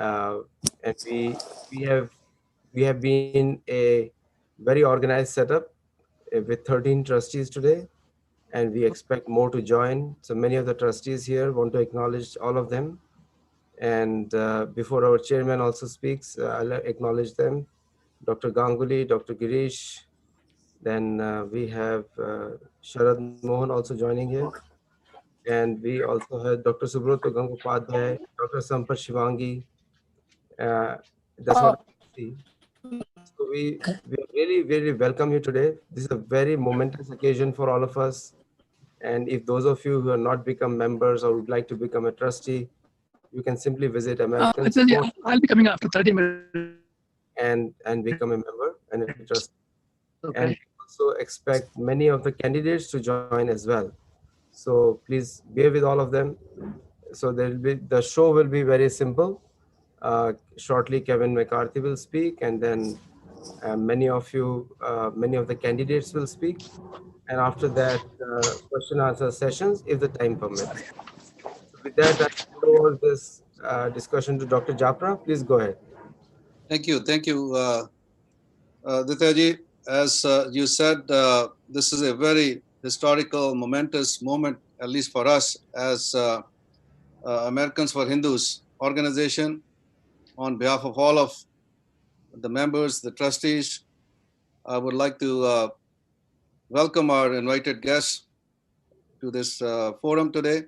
and we have been a very organized setup with 13 trustees today, and we expect more to join. So many of the trustees here want to acknowledge all of them. And before our chairman also speaks, I'll acknowledge them. Dr. Ganguly, Dr. Girish, then we have Sharad Mohan also joining here. And we also have Dr. Subroto Gangopadhyay, Dr. Sampath Shivangi. Uh, that's what I see. So we really, really welcome you today. This is a very momentous occasion for all of us. And if those of you who have not become members or would like to become a trustee, you can simply visit Americans for I'll be coming after 30 minutes. and become a member and a trustee. Okay. And we also expect many of the candidates to join as well. So please bear with all of them. So the show will be very simple. Shortly, Kevin McCarthy will speak, and then many of the candidates will speak. And after that, question answer sessions if the time permits. So with that, I hand over this discussion to Dr. Japra. Please go ahead. Thank you. Diya ji, as you said, this is a very historical, momentous moment, at least for us as Americans for Hindus organization. On behalf of all of the members, the trustees, I would like to welcome our invited guests to this forum today.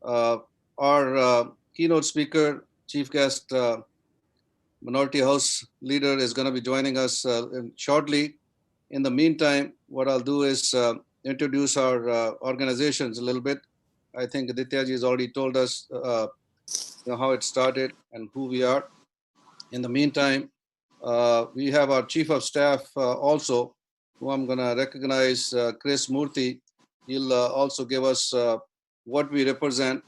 Our keynote speaker, chief guest, Minority House leader is going to be joining us shortly. In the meantime, what I'll do is introduce our organizations a little bit. I think Diya ji has already told us how it started and who we are. In the meantime, we have our chief of staff also, who I'm going to recognize, Chris Murthy. He'll also give us what we represent.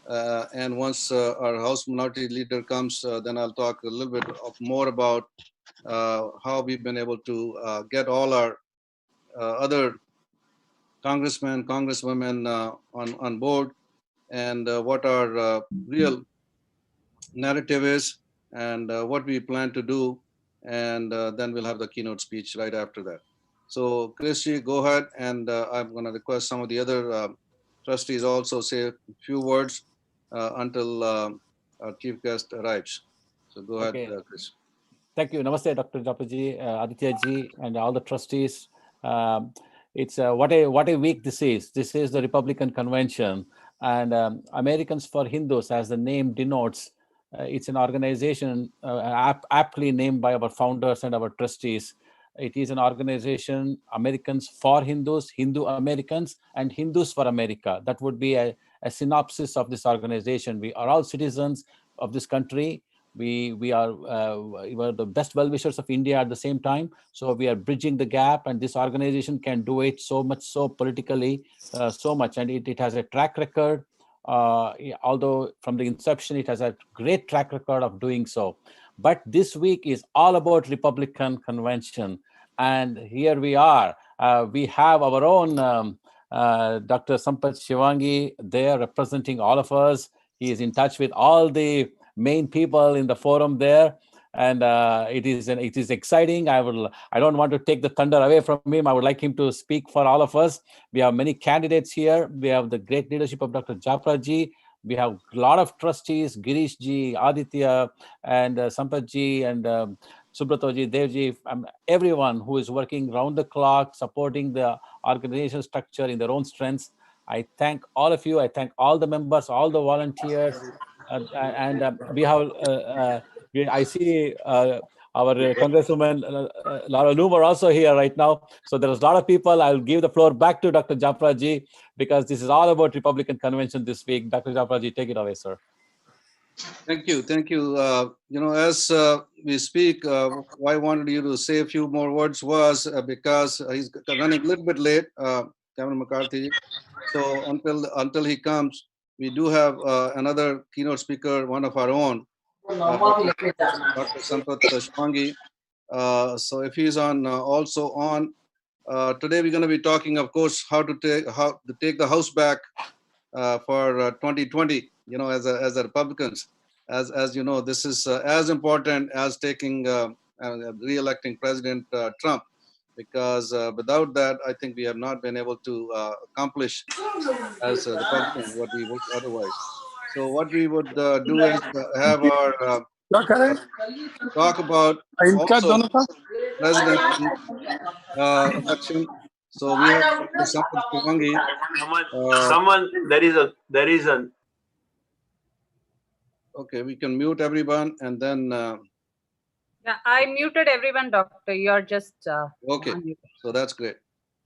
And once our House Minority Leader comes, then I'll talk a little bit more about how we've been able to get all our other congressmen, congresswomen on board, and what our real narrative is, and what we plan to do, and then we'll have the keynote speech right after that. So Chris, go ahead, and I'm going to request some of the other trustees also say a few words until our chief guest arrives. So go ahead, Chris. Thank you. Namaste, Dr. Japaji, Aditya ji, and all the trustees. It's what a week this is. This is the Republican Convention, and Americans for Hindus, as the name denotes, it's an organization aptly named by our founders and our trustees. It is an organization, Americans for Hindus, Hindu Americans, and Hindus for America. That would be a synopsis of this organization. We are all citizens of this country. We are the best well-wishers of India at the same time. So we are bridging the gap, and this organization can do it so much so politically, so much. And it has a track record, although from the inception, it has a great track record of doing so. But this week is all about Republican Convention. And here we are. We have our own Dr. Sampath Shivangi there representing all of us. He is in touch with all the main people in the forum there, and it is exciting. I don't want to take the thunder away from him. I would like him to speak for all of us. We have many candidates here. We have the great leadership of Dr. Japra ji. We have a lot of trustees, Girish ji, Aditya, and Sampath ji, and Subrato ji, Dev ji, everyone who is working round the clock, supporting the organization structure in their own strengths. I thank all of you. I thank all the members, all the volunteers. We have, I see our Congresswoman Laura Loom are also here right now. So there's a lot of people. I'll give the floor back to Dr. Japra ji, because this is all about Republican Convention this week. Dr. Japra ji, take it away, sir. Thank you. As we speak, why I wanted you to say a few more words was because he's running a little bit late, Kevin McCarthy. So until he comes, we do have another keynote speaker, one of our own, Dr. Sampath Shivangi. So if he's also on, today we're going to be talking, of course, how to take the House back for 2020. As a Republicans. as you know, this is as important as taking re-electing President Trump, because without that, I think we have not been able to accomplish as Republicans what we would otherwise. So what we would do is have our क्या करें talk about इनका also दोनों का president election. So we have Dr. Sampath Shivangi. Someone, there is a Okay, we can mute everyone and then. Yeah, I muted everyone, doctor. You're just Okay, unmuted. so that's great.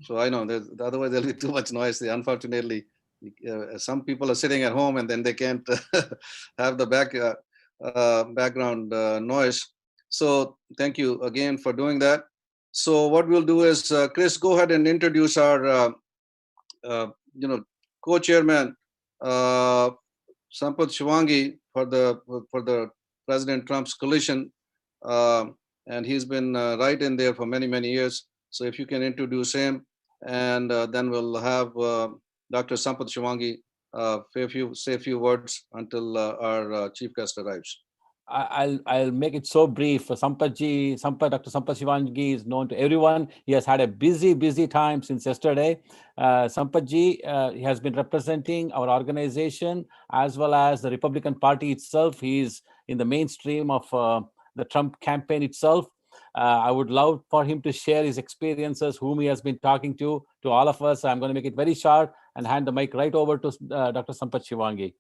So I know otherwise there'll be too much noise. Unfortunately, some people are sitting at home and then they can't have the background noise. So thank you again for doing that. So what we'll do is, Chris, go ahead and introduce our, co-chairman, Sampath Shivangi for the President Trump's coalition, and he's been right in there for many years. So if you can introduce him, and then we'll have Dr. Sampath Shivangi say a few words until our chief guest arrives. I'll make it so brief. Dr. Sampath Shivangi is known to everyone. He has had a busy time since yesterday. Sampath has been representing our organization as well as the Republican Party itself. He is in the mainstream of the Trump campaign itself. I would love for him to share his experiences, whom he has been talking to all of us. I'm going to make it very short and hand the mic right over to Dr. Sampath Shivangi.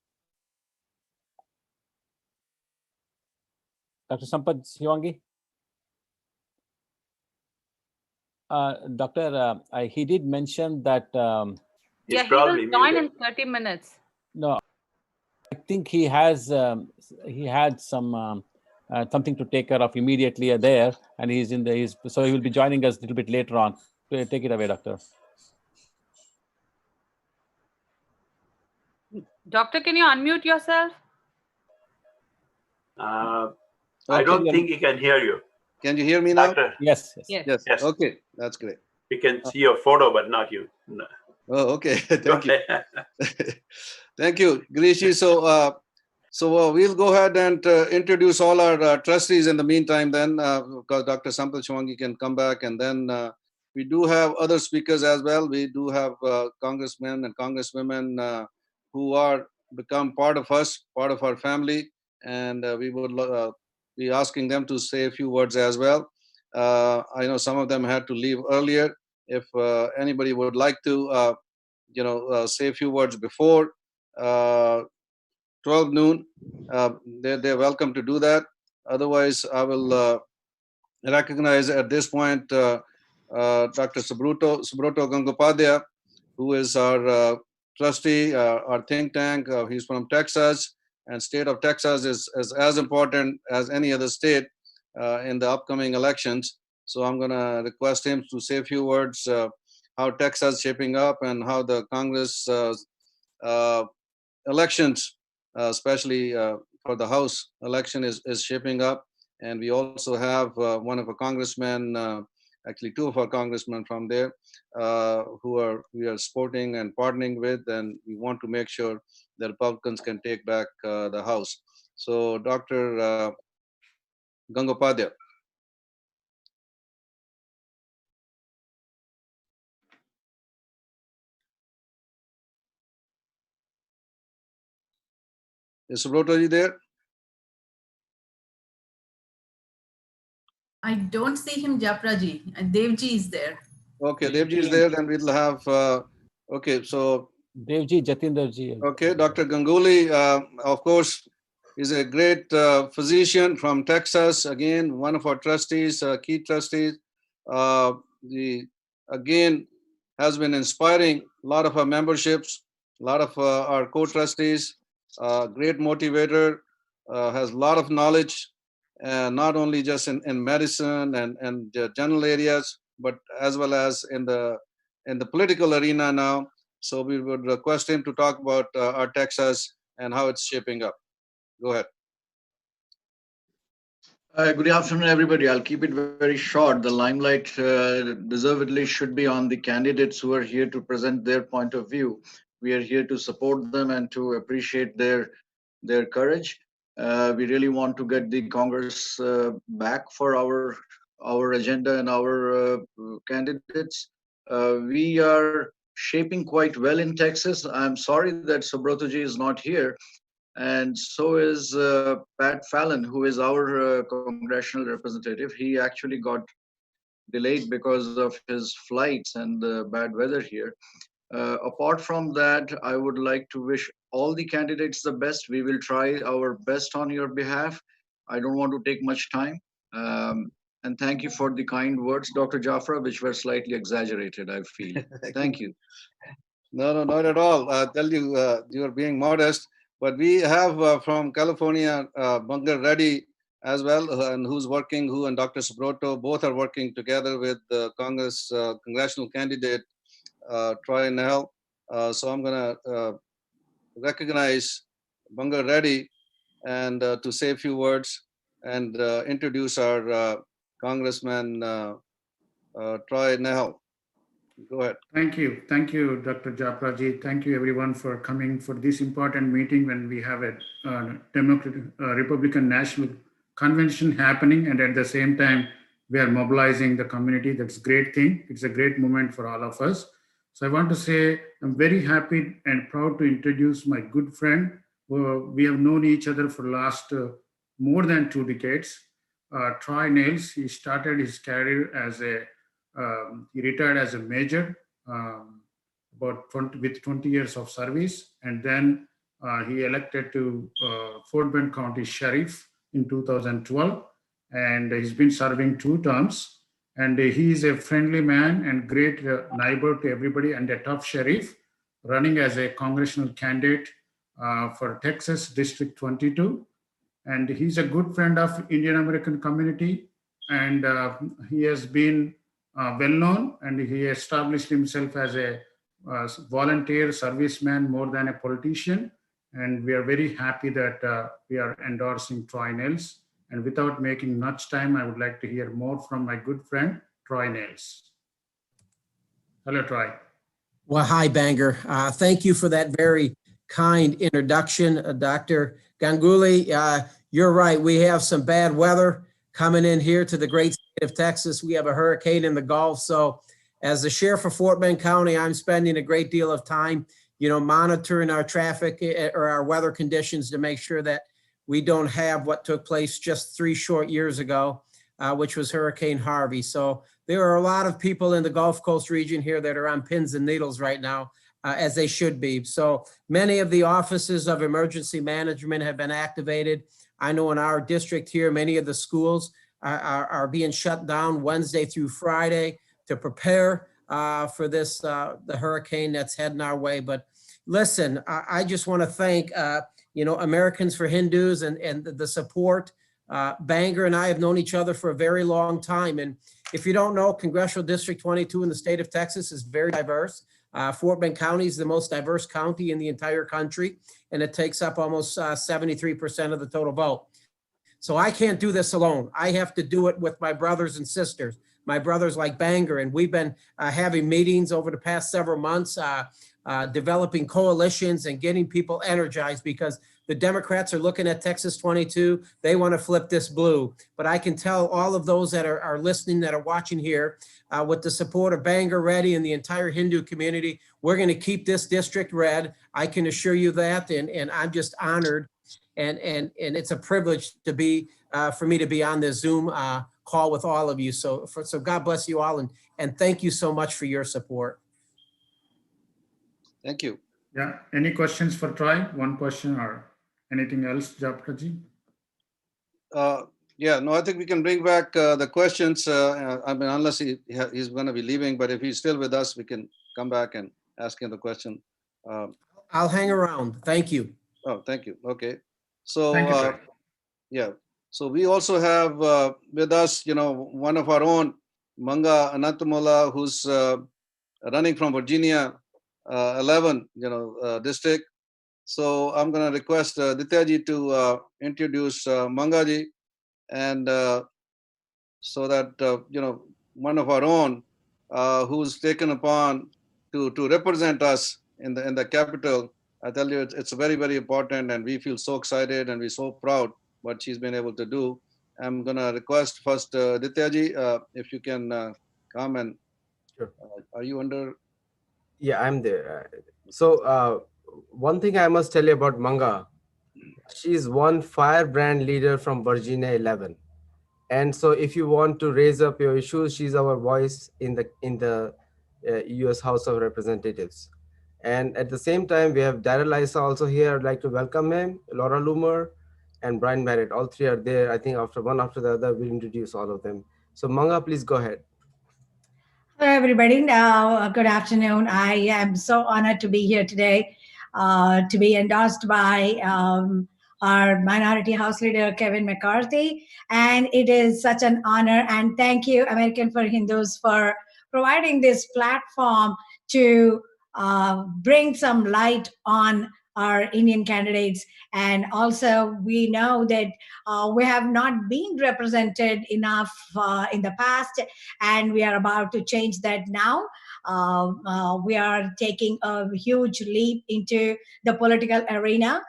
Dr. Sampath Shivangi? Doctor, he did mention that... yeah, he will join in 30 minutes. No, I think he has he had some something to take care of immediately there, and he's in the so he will be joining us a little bit later on. Take it away, doctor. Doctor, can you unmute yourself? I don't think he can hear you. Can you hear me now? Doctor? Yes. Yes. Okay, that's great. We can see your photo, but not you. No. Oh, okay. Thank you. Thank you, Grishi. So we'll go ahead and introduce all our trustees in the meantime then, because Dr. Sampath Shivangi can come back, and then we do have other speakers as well. We do have congressmen and congresswomen who are become part of us, part of our family, and we would be asking them to say a few words as well. I know some of them had to leave earlier. If anybody would like to, say a few words before 12 noon, they're welcome to do that. Otherwise, I will recognize at this point Dr. Subroto Gangopadhyay, who is our trustee, our think tank. He's from Texas, and state of Texas is as important as any other state in the upcoming elections. So I'm going to request him to say a few words how Texas is shaping up and how the Congress elections, especially for the House election, is shaping up. And we also have one of our congressmen, actually two of our congressmen from there, who we are supporting and partnering with, and we want to make sure the Republicans can take back the House. So Dr. Gangopadhyay. Is Subroto there? I don't see him, Japraji. Devji is there. Okay, Devji is there. Then we'll have. Okay, so Devji, Jatinderji. Okay, Dr. Ganguly, of course, is a great physician from Texas. Again, one of our trustees, key trustees. Again has been inspiring a lot of our memberships, a lot of our co-trustees. Great motivator, has a lot of knowledge, not only just in medicine and general areas, but as well as in the political arena now. So we would request him to talk about our Texas and how it's shaping up. Go ahead. Good afternoon, everybody. I'll keep it very short. The limelight deservedly should be on the candidates who are here to present their point of view. We are here to support them and to appreciate their courage. We really want to get the Congress back for our agenda and our candidates. We are shaping quite well in Texas. I'm sorry that Subrotoji is not here, and so is Pat Fallon, who is our congressional representative. He actually got delayed because of his flights and the bad weather here. Apart from that, I would like to wish all the candidates the best. We will try our best on your behalf. I don't want to take much time. And thank you for the kind words, Dr. Jafra, which were slightly exaggerated, I feel. Thank you. No, not at all. I tell you, you are being modest. But we have from California, Bangar Reddy as well, and who and Dr. Subroto both are working together with the congressional candidate, Troy Nell. So I'm going to recognize Bangar Reddy and to say a few words and introduce our Congressman Troy Nell. Go ahead. Thank you, Dr. Japraji. Thank you, everyone, for coming for this important meeting when we have a Republican National Convention happening, and at the same time, we are mobilizing the community. That's a great thing. It's a great moment for all of us. So I want to say I'm very happy and proud to introduce my good friend. We have known each other for the last more than 2 decades. Troy Nails. He started his career as he retired as a major with 20 years of service, and then he elected to Fort Bend County Sheriff in 2012, and he's been serving 2 terms. And he is a friendly man and great neighbor to everybody, and a tough sheriff running as a congressional candidate for Texas District 22. And he's a good friend of Indian American community, and he has been well known, and he established himself as a volunteer serviceman more than a politician. And we are very happy that we are endorsing Troy Nails. And without making much time, I would like to hear more from my good friend, Troy Nails. Hello, Troy. Well, hi, Banger. Thank you for that very kind introduction, Dr. Ganguly. You're right. We have some bad weather coming in here to the great state of Texas. We have a hurricane in the Gulf. So as the sheriff of Fort Bend County, I'm spending a great deal of time, monitoring our traffic or our weather conditions to make sure that we don't have what took place just 3 short years ago, which was Hurricane Harvey. So there are a lot of people in the Gulf Coast region here that are on pins and needles right now, as they should be. So many of the offices of emergency management have been activated. I know in our district here, many of the schools are being shut down Wednesday through Friday to prepare for this, the hurricane that's heading our way. But listen, I just want to thank, Americans4Hindus and the support. Banger and I have known each other for a very long time. And if you don't know, Congressional District 22 in the state of Texas is very diverse. Fort Bend County is the most diverse county in the entire country, and it takes up almost 73% of the total vote. So I can't do this alone. I have to do it with my brothers and sisters, my brothers like Banger, and we've been having meetings over the past several months, developing coalitions and getting people energized, because the Democrats are looking at Texas 22. They want to flip this blue. But I can tell all of those that are listening, that are watching here, with the support of Banger Reddy and the entire Hindu community, we're going to keep this district red. I can assure you that, and I'm just honored, and it's a privilege to be for me to be on this Zoom call with all of you. So God bless you all, and thank you so much for your support. Thank you. Yeah. Any questions for Troy? One question or anything else, Japraji? Yeah, no, I think we can bring back the questions. Unless he's going to be leaving, but if he's still with us, we can come back and ask him the question. I'll hang around. Thank you. Oh, thank you. Okay. So, Thank you, yeah. So we also have with us, one of our own, Manga Anantamula, who's running from Virginia 11, district. So I'm going to request Dityaji to introduce Mangaji, and so that one of our own who's taken upon to represent us in the capital I tell you, it's very, very important, and we feel so excited and we're so proud what she's been able to do. I'm gonna request first, Diya ji, if you can come and, Sure. are you under? Yeah, I'm there. So one thing I must tell you about Manga, she's one firebrand leader from Virginia 11. And so if you want to raise up your issues, she's our voice in the US House of Representatives. And at the same time, we have Daryl Issa also here. I'd like to welcome him, Laura Loomer, and Brian Barrett. All three are there. I think after one after the other, we'll introduce all of them. So Manga, please go ahead. Hello, everybody. Good afternoon. I am so honored to be here today, to be endorsed by our Minority House Leader, Kevin McCarthy. And it is such an honor. And thank you, American4Hindus, for providing this platform to bring some light on our Indian candidates. And also, we know that we have not been represented enough in the past, and we are about to change that now. We are taking a huge leap into the political arena.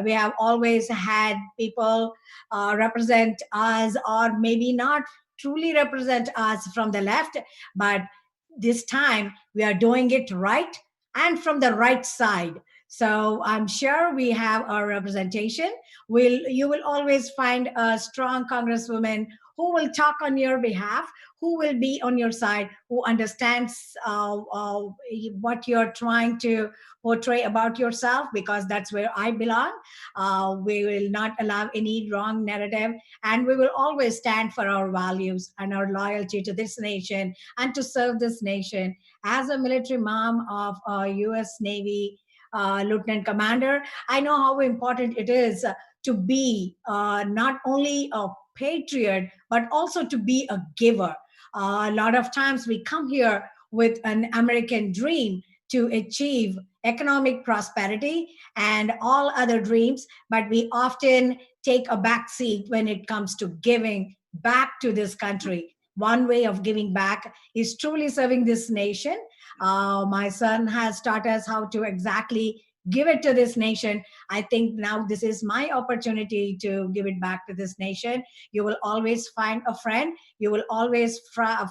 We have always had people represent us, or maybe not truly represent us from the left, but this time we are doing it right and from the right side. So I'm sure we have our representation. You will always find a strong congresswoman who will talk on your behalf, who will be on your side, who understands what you're trying to portray about yourself, because that's where I belong. We will not allow any wrong narrative, and we will always stand for our values and our loyalty to this nation and to serve this nation. As a military mom of a U.S. Navy lieutenant commander, I know how important it is to be not only a patriot, but also to be a giver. A lot of times we come here with an American dream to achieve economic prosperity and all other dreams, but we often take a back seat when it comes to giving back to this country. One way of giving back is truly serving this nation. My son has taught us how to exactly give it to this nation. I think now this is my opportunity to give it back to this nation. You will always find a friend. You will always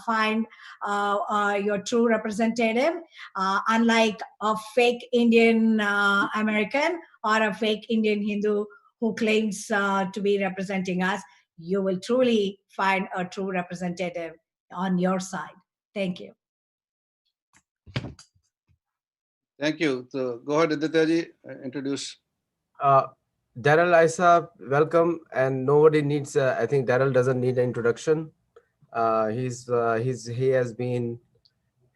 find your true representative, unlike a fake Indian American or a fake Indian Hindu who claims to be representing us. You will truly find a true representative on your side. Thank you. Thank you. So go ahead, Diya ji, introduce. Daryl Issa, welcome. And nobody needs, I think Daryl doesn't need an introduction. He has been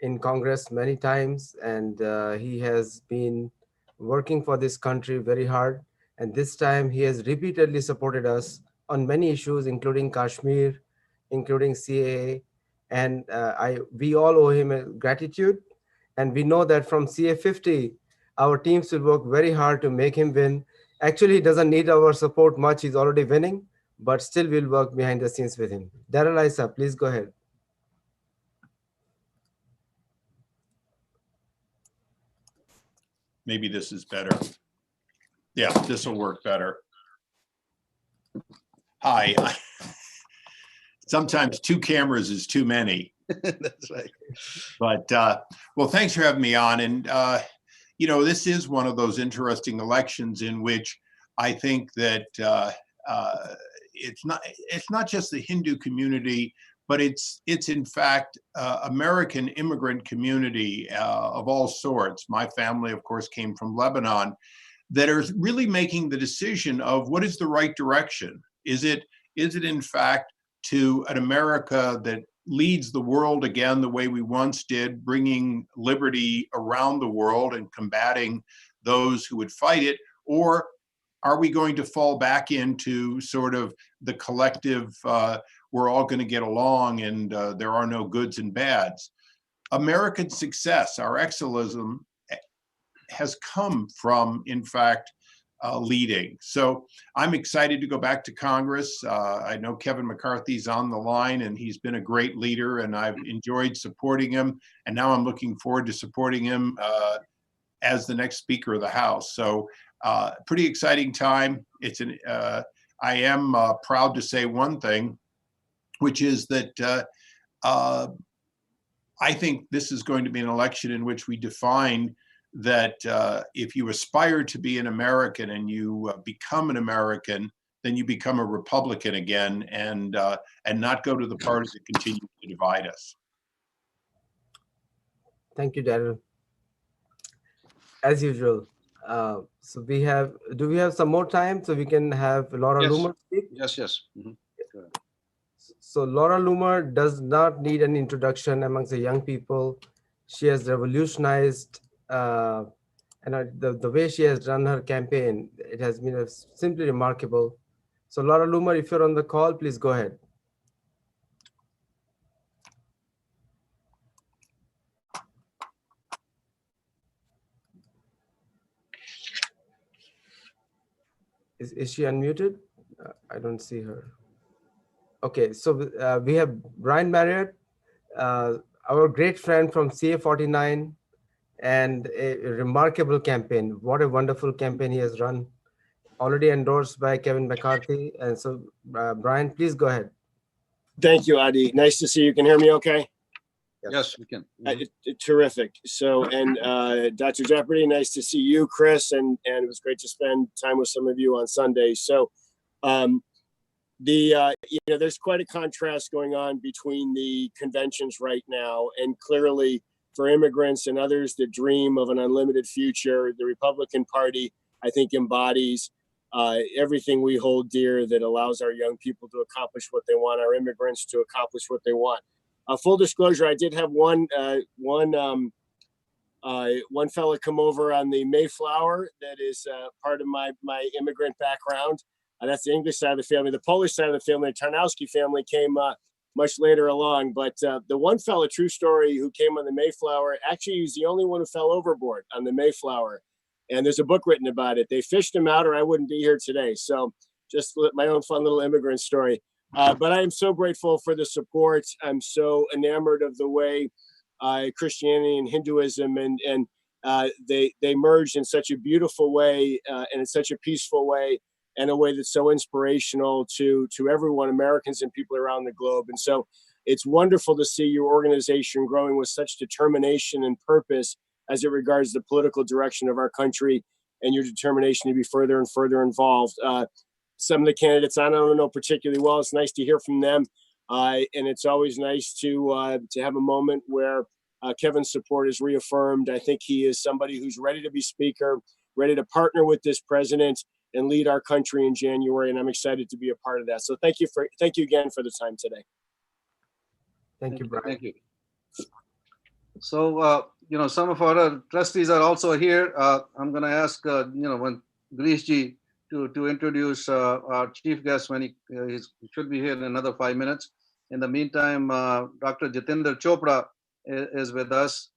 in Congress many times, and he has been working for this country very hard. And this time he has repeatedly supported us on many issues, including Kashmir, including CAA. And we all owe him gratitude. And we know that from CA 50, our teams will work very hard to make him win. Actually, he doesn't need our support much. He's already winning, but still we'll work behind the scenes with him. Daryl Issa, please go ahead. Maybe this is better. Yeah, this will work better. Hi. Sometimes two cameras is too many. That's right. But, well, thanks for having me on. And, you know, this is one of those interesting elections in which I think that it's not just the Hindu community, but it's in fact American immigrant community of all sorts. My family, of course, came from Lebanon, that are really making the decision of what is the right direction. Is it in fact to an America that leads the world again the way we once did, bringing liberty around the world and combating those who would fight it? Or are we going to fall back into sort of the collective, we're all going to get along and there are no goods and bads? American success, our excellism, has come from, in fact, leading. So I'm excited to go back to Congress. I know Kevin McCarthy's on the line, and he's been a great leader, and I've enjoyed supporting him. And now I'm looking forward to supporting him as the next Speaker of the House. So pretty exciting time. I am proud to say one thing, which is that I think this is going to be an election in which we define that if you aspire to be an American and you become an American, then you become a Republican again, and not go to the party that continues to divide us. Thank you, Darrell. As usual, so do we have some more time so we can have Laura Loomer speak? Yes, yes. Mm-hmm. So Laura Loomer does not need an introduction amongst the young people. She has revolutionized, and the way she has run her campaign, it has been simply remarkable. So Laura Loomer, if you're on the call, please go ahead. Is she unmuted? I don't see her. Okay, so we have Brian Marriott, our great friend from CA49, and a remarkable campaign. What a wonderful campaign he has run, already endorsed by Kevin McCarthy. And so, Brian, please go ahead. Thank you, Adi. Nice to see you. Can you hear me okay? Yes, we can. Mm-hmm. Terrific. So, and Dr. Jeopardy, nice to see you, Chris, and it was great to spend time with some of you on Sunday. So, there's quite a contrast going on between the conventions right now, and clearly for immigrants and others that dream of an unlimited future, the Republican Party, I think, embodies everything we hold dear that allows our young people to accomplish what they want, our immigrants to accomplish what they want. Full disclosure, I did have one fellow come over on the Mayflower that is part of my immigrant background. That's the English side of the family. The Polish side of the family, the Tarnowski family, came much later along. But the one fellow, true story, who came on the Mayflower, actually was the only one who fell overboard on the Mayflower. And there's a book written about it. They fished him out or I wouldn't be here today. So just my own fun little immigrant story. But I am so grateful for the support. I'm so enamored of the way Christianity and Hinduism and they merged in such a beautiful way and in such a peaceful way, and a way that's so inspirational to everyone, Americans and people around the globe. And so it's wonderful to see your organization growing with such determination and purpose as it regards the political direction of our country, and your determination to be further and further involved. Some of the candidates I don't know particularly well. It's nice to hear from them. And it's always nice to have a moment where Kevin's support is reaffirmed. I think he is somebody who's ready to be speaker, ready to partner with this president and lead our country in January. And I'm excited to be a part of that. So thank you again for the time today. Thank you, Brian. Thank you. So, some of our trustees are also here. I'm going to ask, when Grishji to introduce our chief guest when he should be here in another 5 minutes. In the meantime, Dr. Jatinder Chopra is with us.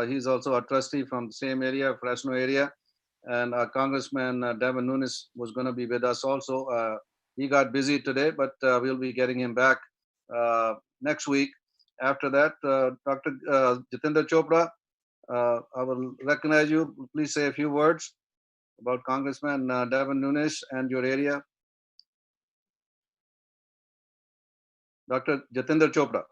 He's also a trustee from the same area, Fresno area. And Congressman Devin Nunes was going to be with us also. He got busy today, but we'll be getting him back next week. After that, Dr. Jatinder Chopra, I will recognize you. Please say a few words about Congressman Devin Nunes and your area. Dr. Jatinder Chopra,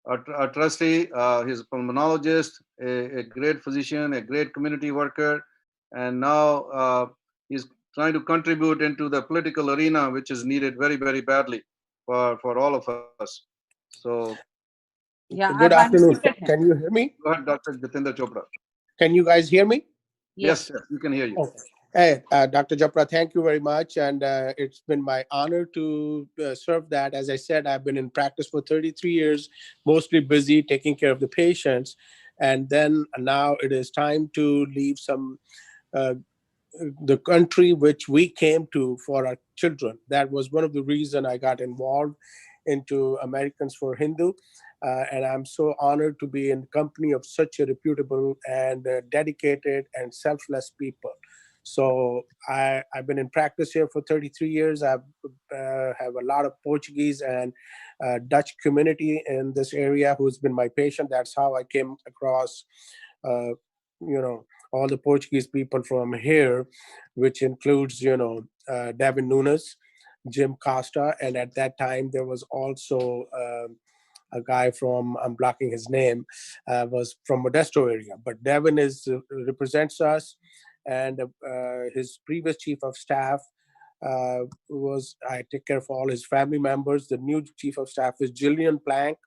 our trustee, he's a pulmonologist, a great physician, a great community worker, and now he's trying to contribute into the political arena, which is needed very, very badly for all of us. So, Yeah. Good afternoon. Can you hear me? Go ahead, Dr. Jatinder Chopra. Can you guys hear me? Yes, we can hear you. Okay. Hey, Dr. Chopra, thank you very much. And it's been my honor to serve that. As I said, I've been in practice for 33 years, mostly busy taking care of the patients. And then now it is time to leave the country which we came to for our children. That was one of the reasons I got involved into Americans4Hindus. And I'm so honored to be in company of such a reputable and dedicated and selfless people. So I've been in practice here for 33 years. I have a lot of Portuguese and Dutch community in this area who's been my patient. That's how I came across all the Portuguese people from here, which includes, Devin Nunes, Jim Costa, and at that time there was also a guy from, I'm blocking his name, was from Modesto area. But Devin represents us, and his previous chief of staff I take care of all his family members. The new chief of staff is Jillian Plank.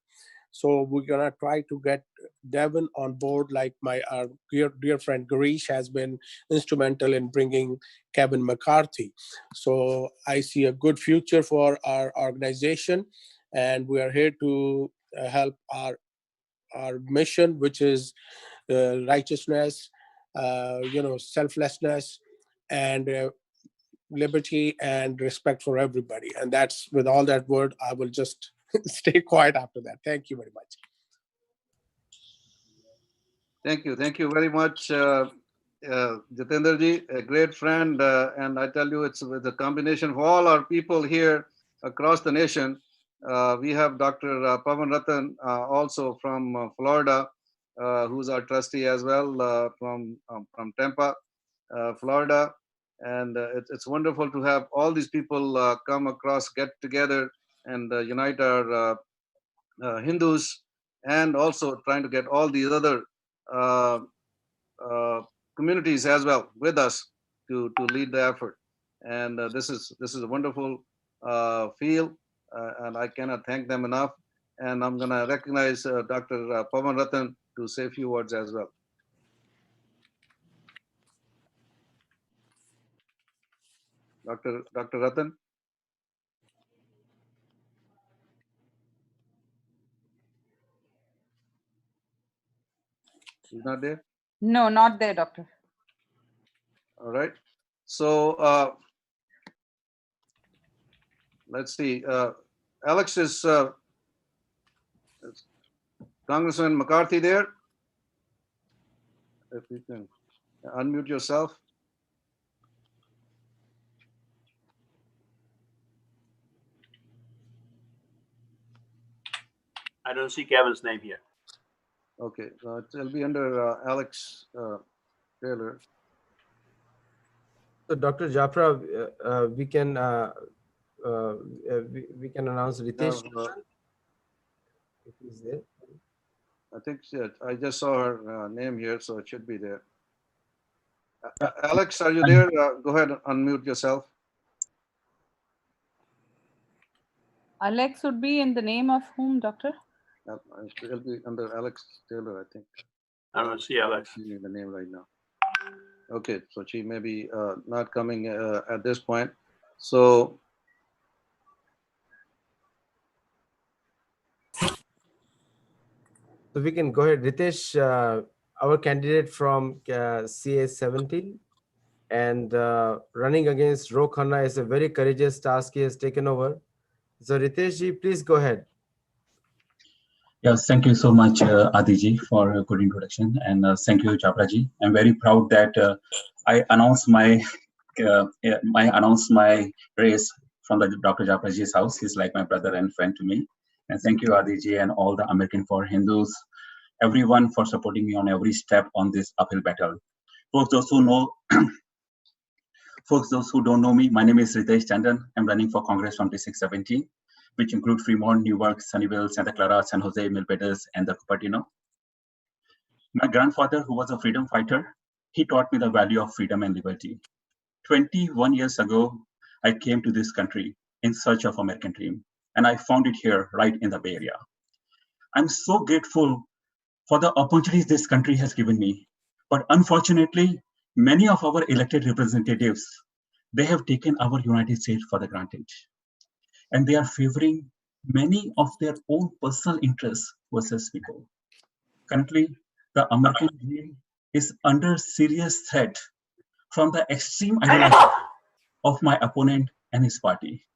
So we're gonna try to get Devin on board, like our dear friend Garish has been instrumental in bringing Kevin McCarthy. So I see a good future for our organization, and we are here to help our mission, which is righteousness, selflessness, and liberty and respect for everybody. And that's, with all that word, I will just stay quiet after that. Thank you very much. Thank you. Thank you very much, Jitenderji, a great friend. And I tell you, it's with a combination of all our people here across the nation. We have Dr. Pavan Ratan also from Florida, who's our trustee as well, from Tampa, Florida. And it's wonderful to have all these people come across, get together, and unite our Hindus, and also trying to get all these other communities as well with us to lead the effort. And this is a wonderful field, and I cannot thank them enough. And I'm going to recognize Dr. Pavan Ratan to say a few words as well. Dr. Ratan. He's not there? No, not there, doctor. All right. So let's see. Alex, is Congressman McCarthy there? If you can unmute yourself. I don't see Kevin's name here. Okay, it'll be under Alex Taylor. So Dr. Japra, we can announce Ritesh if he's there. I think I just saw her name here, so it should be there. Alex, are you there? Go ahead and unmute yourself. Alex would be in the name of whom, doctor? It'll be under Alex Taylor, I think. I don't see Alex. I'm seeing the name right now. Okay, so she may be not coming at this point. So we can go ahead. Ritesh, our candidate from CA 17 and running against Ro Khanna is a very courageous task he has taken over. So Ritesh ji, please go ahead. Yes, thank you so much, Adiji, for a good introduction, and thank you, Japraji. I'm very proud that I announced my race from the Dr. Japraji's house. He's like my brother and friend to me. And thank you, Adiji, and all the American4Hindus, everyone for supporting me on every step on this uphill battle. Folks, those who don't know me, my name is Ritesh Chandan. I'm running for Congress 2617. Which include Fremont, Newark, Sunnyvale, Santa Clara, San Jose, Milpitas, and the Cupertino. My grandfather, who was a freedom fighter, he taught me the value of freedom and liberty. 21 years ago, I came to this country in search of American dream, and I found it here, right in the Bay Area. I'm so grateful for the opportunities this country has given me, but unfortunately, many of our elected representatives, they have taken our United States for granted. And they are favoring many of their own personal interests versus people. Currently, the American dream is under serious threat from the extreme ideology of my opponent and his party.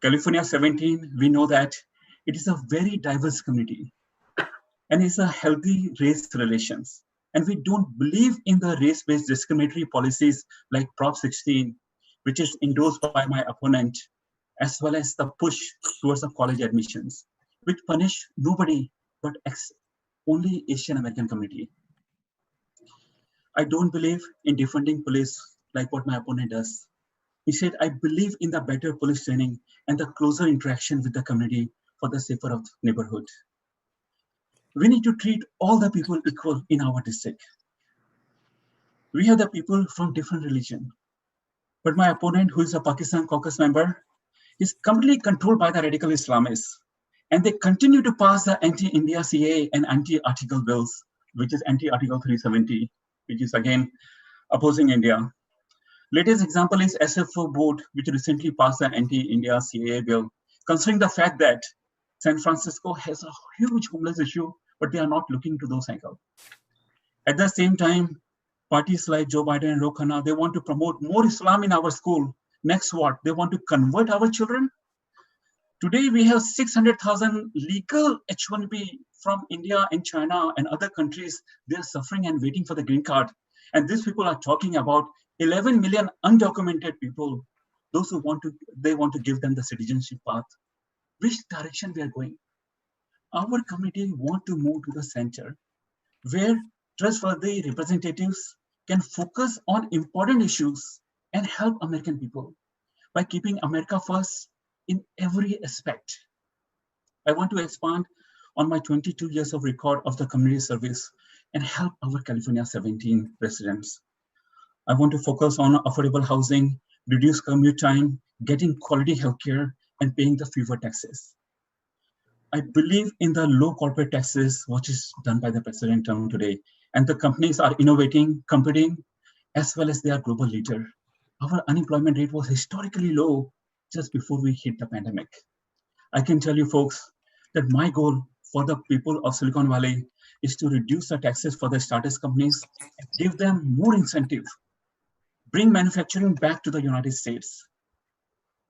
California 17, we know that it is a very diverse community and it's a healthy race relations. And we don't believe in the race-based discriminatory policies like Prop 16, which is endorsed by my opponent, as well as the push towards the college admissions, which punish nobody but only Asian American community. I don't believe in defunding police like what my opponent does. Instead, I believe in the better police training and the closer interaction with the community for the safer of neighborhood. We need to treat all the people equal in our district. We have the people from different religion, but my opponent, who is a Pakistan caucus member, is completely controlled by the radical Islamists. And they continue to pass the anti-India CA and anti-article bills, which is anti-article 370, which is again opposing India. Latest example is SFO board, which recently passed the anti-India CA bill, considering the fact that San Francisco has a huge homeless issue, but they are not looking to those angles. At the same time, parties like Joe Biden and Ro Khanna, they want to promote more Islam in our school. Next what? They want to convert our children? Today, we have 600,000 legal H-1B from India and China and other countries. They're suffering and waiting for the green card. And these people are talking about 11 million undocumented people. Those who they want to give them the citizenship path. Which direction we are going? Our committee want to move to the center, where trustworthy representatives can focus on important issues and help American people by keeping America first in every aspect. I want to expand on my 22 years of record of the community service and help our California 17 residents. I want to focus on affordable housing, reduce commute time, getting quality healthcare, and paying the fewer taxes. I believe in the low corporate taxes, which is done by the president term today. And the companies are innovating, competing, as well as they are global leader. Our unemployment rate was historically low just before we hit the pandemic. I can tell you folks that my goal for the people of Silicon Valley is to reduce the taxes for the startup companies and give them more incentive, bring manufacturing back to the United States,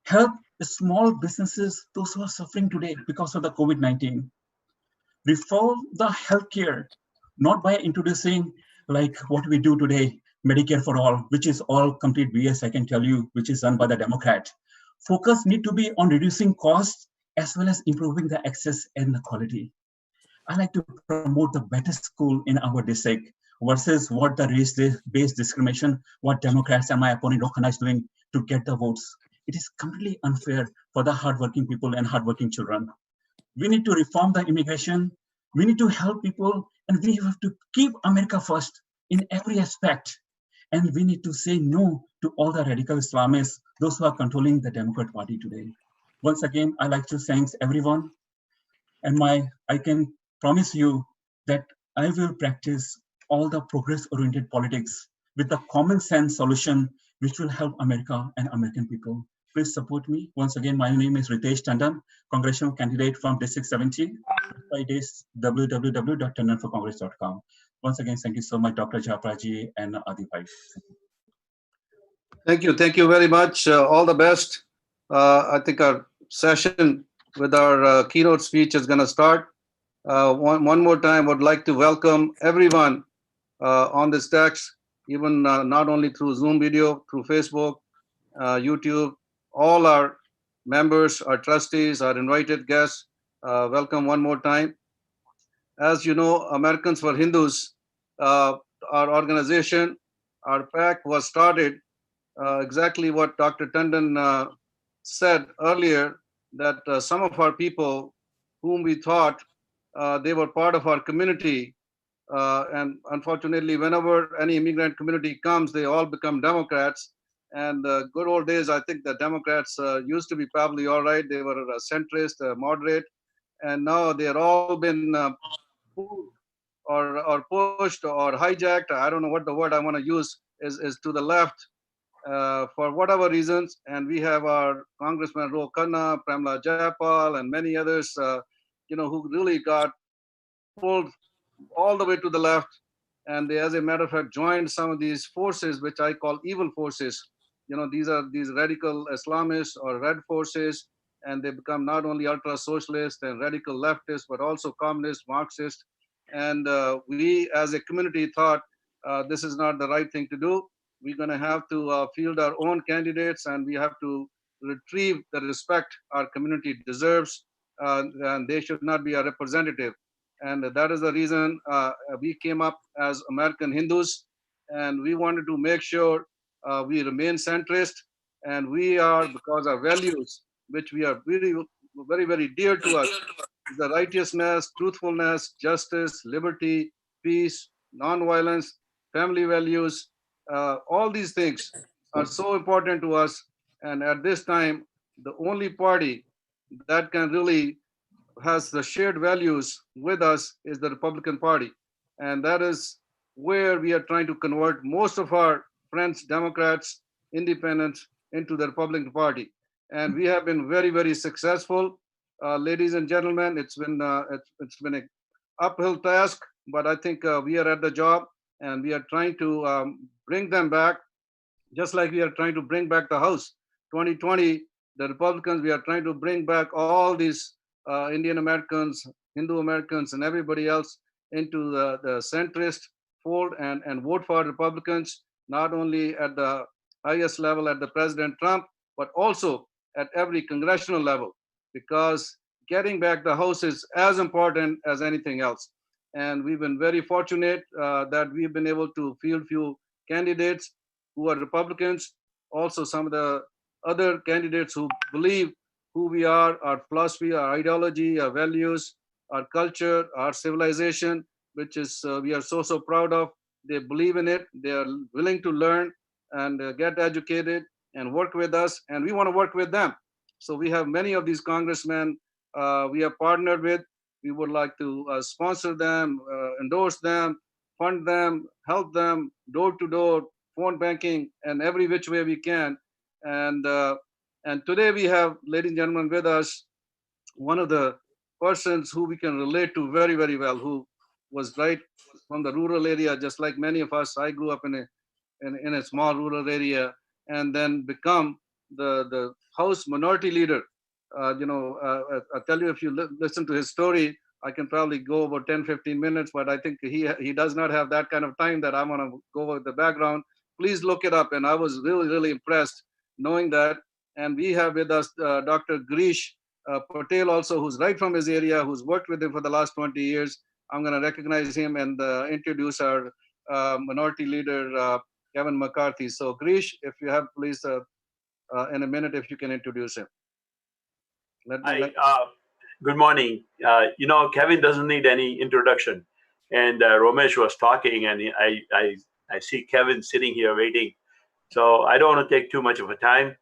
help the small businesses, those who are suffering today because of the COVID-19, reform the healthcare, not by introducing like what we do today, Medicare for all, which is all complete BS, I can tell you, which is done by the Democrat. Focus need to be on reducing costs as well as improving the access and the quality. I like to promote the better school in our district versus what the race-based discrimination, what Democrats and my opponent Ro Khanna is doing to get the votes. It is completely unfair for the hardworking people and hardworking children. We need to reform the immigration. We need to help people, and we have to keep America first in every aspect. And we need to say no to all the radical Islamists, those who are controlling the Democrat Party today. Once again, I like to thank everyone. And I can promise you that I will practice all the progress-oriented politics with the common sense solution, which will help America and American people. Please support me. Once again, my name is Ritesh Tandon, Congressional candidate from District 17. Website is www.tandonforcongress.com. Once again, thank you so much, Dr. Japraji and Adi Bhai. Thank you very much. All the best. I think our session with our keynote speech is going to start. One more time, would like to welcome everyone on this text, even not only through Zoom video, through Facebook, YouTube, all our members, our trustees, our invited guests. Welcome one more time. As you know, Americans4Hindus, our organization, our PAC was started exactly what Dr. Tandon said earlier, that some of our people whom we thought they were part of our community, and unfortunately, whenever any immigrant community comes, they all become Democrats. And good old days, I think the Democrats used to be probably all right. They were centrist, moderate, and now they're all been pulled or pushed or hijacked. I don't know what the word I want to use is to the left for whatever reasons. And we have our Congressman Ro Khanna, Pramla Jayapal, and many others, who really got pulled all the way to the left. And they, as a matter of fact, joined some of these forces, which I call evil forces. These are these radical Islamists or red forces, and they become not only ultra-socialist and radical leftists, but also communist, Marxist. And we, as a community, thought this is not the right thing to do. We're going to have to field our own candidates, and we have to retrieve the respect our community deserves, and they should not be a representative. And that is the reason we came up as American Hindus. and we wanted to make sure we remain centrist, and we are, because our values, which we are very, very, very dear to us, is the righteousness, truthfulness, justice, liberty, peace, non-violence, family values. All these things are so important to us. And at this time, the only party that can really has the shared values with us is the Republican Party. And that is where we are trying to convert most of our friends, Democrats, independents, into the Republican Party. And we have been very, very successful. Ladies and gentlemen, it's been an uphill task, but I think we are at the job, and we are trying to bring them back, just like we are trying to bring back the House. 2020, the Republicans, we are trying to bring back all these Indian Americans, Hindu Americans, and everybody else into the centrist fold, and vote for Republicans, not only at the highest level at the President Trump, but also at every congressional level, because getting back the House is as important as anything else. And we've been very fortunate that we've been able to field few candidates who are Republicans, also some of the other candidates who believe who we are, our philosophy, our ideology, our values, our culture, our civilization, which is we are so proud of. They believe in it. They are willing to learn and get educated and work with us, and we want to work with them. So we have many of these congressmen we have partnered with. We would like to sponsor them, endorse them, fund them, help them door to door, phone banking, and every which way we can. And today we have, ladies and gentlemen, with us one of the persons who we can relate to very, very well, who was right from the rural area, just like many of us. I grew up in a small rural area, and then become the House Minority Leader. I tell you, if you listen to his story, I can probably go over 10, 15 minutes, but I think he does not have that kind of time that I'm going to go over the background. Please look it up. And I was really, really impressed knowing that. And we have with us Dr. Girish Patel also, who's right from his area, who's worked with him for the last 20 years. I'm going to recognize him and introduce our Minority Leader, Kevin McCarthy. So Girish, if you have, please, in a minute, if you can introduce him. Good morning. Kevin doesn't need any introduction. And Romesh was talking, and I see Kevin sitting here waiting. So I don't want to take too much of a time.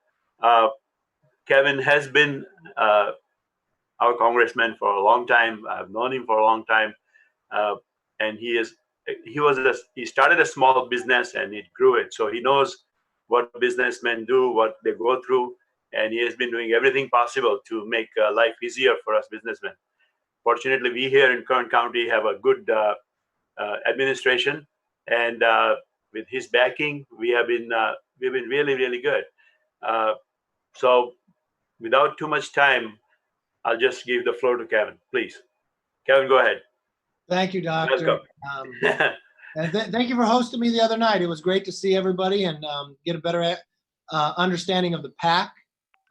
Kevin has been our congressman for a long time. I've known him for a long time, and he started a small business and he grew it. So he knows what businessmen do, what they go through, and he has been doing everything possible to make life easier for us businessmen. Fortunately, we here in Kern County have a good administration, and with his backing, we've been really, really good. So without too much time, I'll just give the floor to Kevin, please. Kevin, go ahead. Thank you, Doctor. And thank you for hosting me the other night. It was great to see everybody and get a better understanding of the PAC.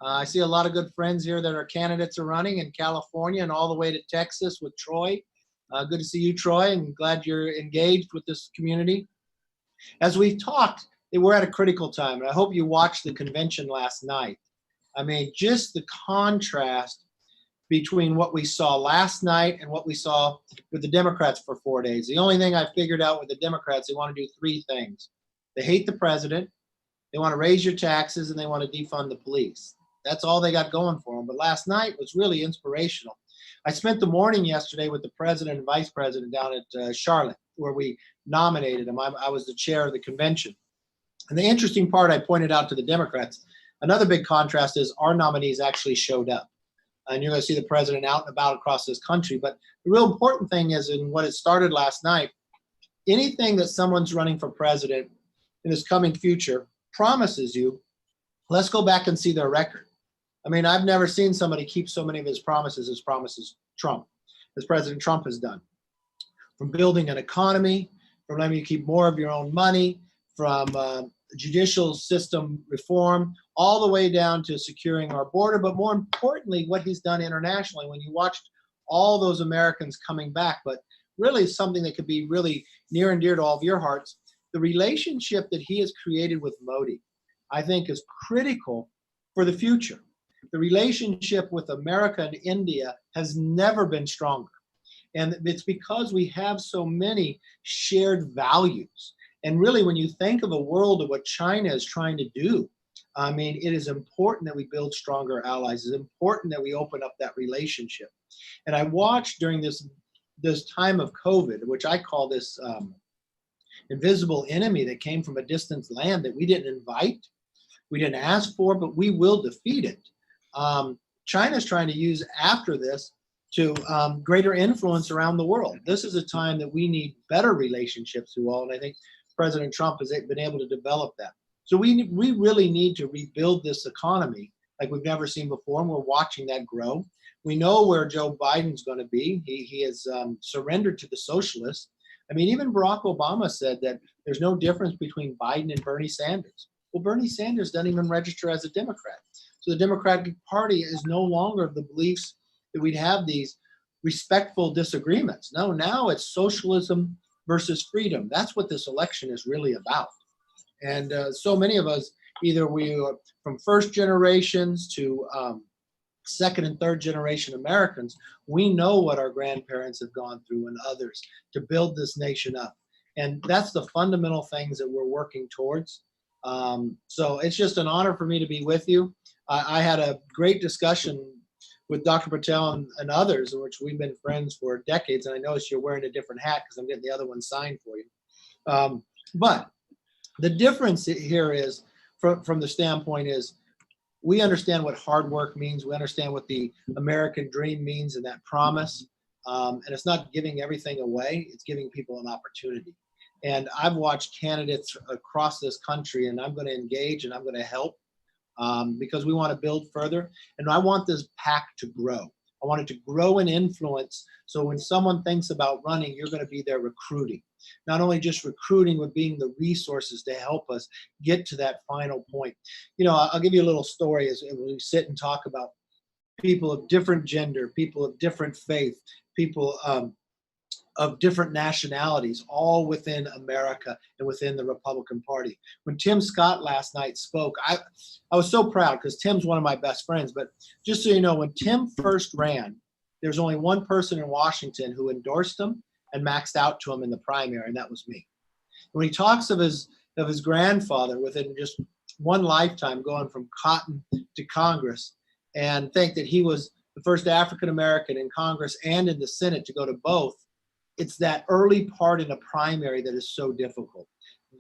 I see a lot of good friends here that are candidates are running in California and all the way to Texas with Troy. Good to see you, Troy, and glad you're engaged with this community. As we've talked, we're at a critical time, and I hope you watched the convention last night. I mean, just the contrast between what we saw last night and what we saw with the Democrats for 4 days. The only thing I figured out with the Democrats, they want to do three things. They hate the president, they want to raise your taxes, and they want to defund the police. That's all they got going for them. But last night was really inspirational. I spent the morning yesterday with the president and vice president down at Charlotte, where we nominated them. I was the chair of the convention. And the interesting part I pointed out to the Democrats, another big contrast is our nominees actually showed up. And you're going to see the president out and about across this country. But the real important thing is, in what it started last night, anything that someone's running for president in this coming future promises you, let's go back and see their record. I mean, I've never seen somebody keep so many of his promises as Trump, as President Trump has done. From building an economy, from letting you keep more of your own money, from judicial system reform, all the way down to securing our border, but more importantly, what he's done internationally. When you watched all those Americans coming back, but really something that could be really near and dear to all of your hearts, the relationship that he has created with Modi, I think, is critical for the future. The relationship with America and India has never been stronger. And it's because we have so many shared values. And really, when you think of a world of what China is trying to do, I mean, it is important that we build stronger allies. It's important that we open up that relationship. And I watched during this time of COVID, which I call this invisible enemy that came from a distant land that we didn't invite, we didn't ask for, but we will defeat it. China's trying to use after this to greater influence around the world. This is a time that we need better relationships with all, and I think President Trump has been able to develop that. So we really need to rebuild this economy like we've never seen before, and we're watching that grow. We know where Joe Biden's going to be. He has surrendered to the socialists. I mean, even Barack Obama said that there's no difference between Biden and Bernie Sanders. Well, Bernie Sanders doesn't even register as a Democrat. So the Democratic Party is no longer of the beliefs that we'd have these respectful disagreements. No, now it's socialism versus freedom. That's what this election is really about. And so many of us, either we are from first generations to second and third generation Americans, we know what our grandparents have gone through and others to build this nation up. And that's the fundamental things that we're working towards. So it's just an honor for me to be with you. I had a great discussion with Dr. Patel and others, in which we've been friends for decades. And I notice you're wearing a different hat because I'm getting the other one signed for you. But the difference here is, from the standpoint is, we understand what hard work means. We understand what the American dream means and that promise. And it's not giving everything away. It's giving people an opportunity. And I've watched candidates across this country, and I'm going to engage and I'm going to help because we want to build further. And I want this PAC to grow. I want it to grow in influence. So when someone thinks about running, you're going to be there recruiting. Not only just recruiting, but being the resources to help us get to that final point. You know, I'll give you a little story as we sit and talk about people of different gender, people of different faith, people of different nationalities, all within America and within the Republican Party. When Tim Scott last night spoke, I was so proud because Tim's one of my best friends. But just so you know, when Tim first ran, there's only one person in Washington who endorsed him and maxed out to him in the primary, and that was me. When he talks of his grandfather within just one lifetime going from cotton to Congress, and think that he was the first African-American in Congress and in the Senate to go to both, it's that early part in a primary that is so difficult.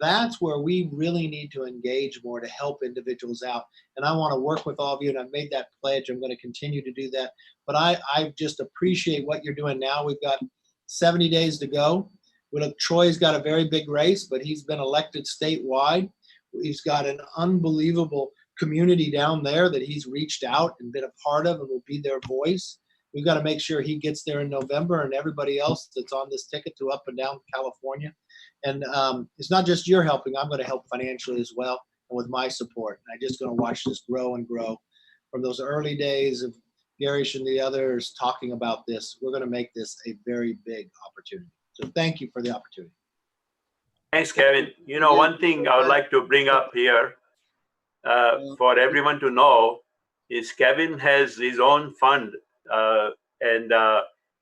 That's where we really need to engage more to help individuals out. And I want to work with all of you, and I've made that pledge. I'm going to continue to do that. But I just appreciate what you're doing now. We've got 70 days to go. Look, Troy's got a very big race, but he's been elected statewide. He's got an unbelievable community down there that he's reached out and been a part of and will be their voice. We've got to make sure he gets there in November, and everybody else that's on this ticket to up and down California. And it's not just you're helping. I'm going to help financially as well, and with my support. And I'm just going to watch this grow and grow. From those early days of Garish and the others talking about this, we're going to make this a very big opportunity. So thank you for the opportunity. Thanks, Kevin. You know, one thing I would like to bring up here for everyone to know is Kevin has his own fund, and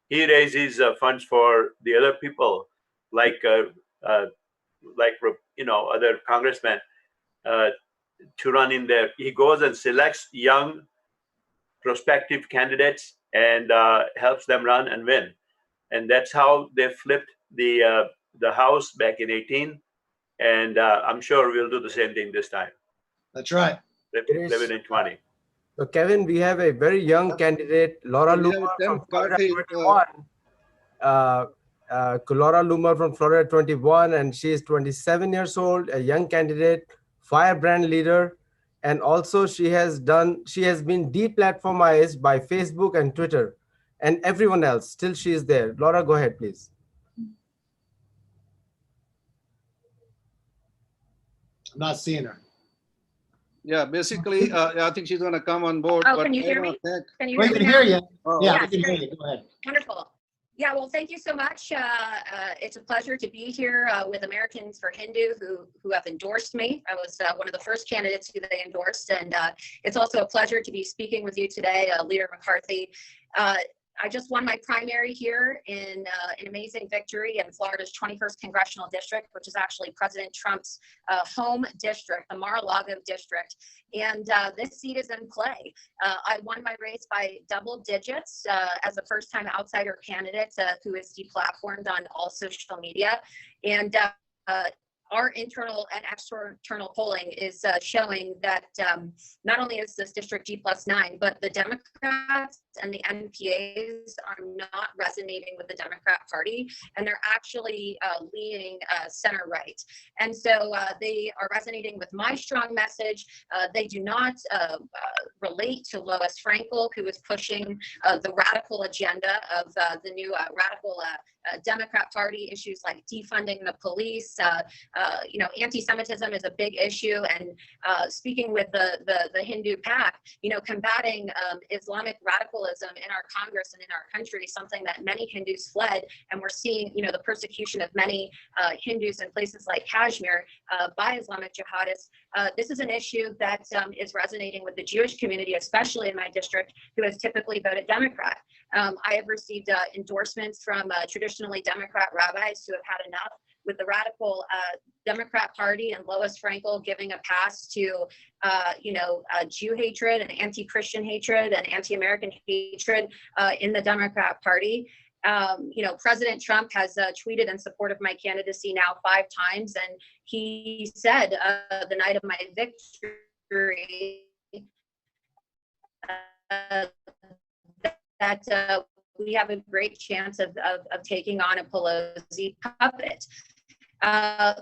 he raises funds for the other people, like you know, other congressmen to run in there. He goes and selects young prospective candidates and helps them run and win. And that's how they flipped the House back in 2018. And I'm sure we'll do the same thing this time. That's right. Flip it in 2020. So Kevin, we have a very young candidate, Laura Loomer from Florida 21. Laura Loomer from Florida 21, and she is 27 years old, a young candidate, firebrand leader. And also she has been deplatformized by Facebook and Twitter and everyone else. Still she is there. Laura, go ahead, please. I'm not seeing her. Yeah, basically, I think she's going to come on board. Oh, can you hear me? We can hear you. Oh, yeah, yeah, we can hear you. Go ahead. Wonderful. Yeah, well, thank you so much. It's a pleasure to be here with Americans for Hindu who have endorsed me. I was one of the first candidates who they endorsed, and it's also a pleasure to be speaking with you today, Leader McCarthy. I just won my primary here in an amazing victory in Florida's 21st Congressional District, which is actually President Trump's home district, the Mar-a-Lago district. And this seat is in play. I won my race by double digits as a first-time outsider candidate who is deplatformed on all social media. And our internal and external polling is showing that not only is this district G+9, but the Democrats and the NPAs are not resonating with the Democrat Party, and they're actually leaning center right. And so they are resonating with my strong message. They do not relate to Lois Frankel, who is pushing the radical agenda of the new radical Democrat Party, issues like defunding the police. You know, anti-Semitism is a big issue, and speaking with the Hindu PAC, you know, combating Islamic radicalism in our Congress and in our country is something that many Hindus fled, and we're seeing, you know, the persecution of many Hindus in places like Kashmir by Islamic jihadists. This is an issue that is resonating with the Jewish community, especially in my district, who has typically voted Democrat. I have received endorsements from traditionally Democrat rabbis who have had enough with the radical Democrat Party and Lois Frankel giving a pass to, you know, Jew hatred and anti-Christian hatred and anti-American hatred in the Democrat Party. You know, President Trump has tweeted in support of my candidacy now 5 times, and he said the night of my victory that we have a great chance of taking on a Pelosi puppet.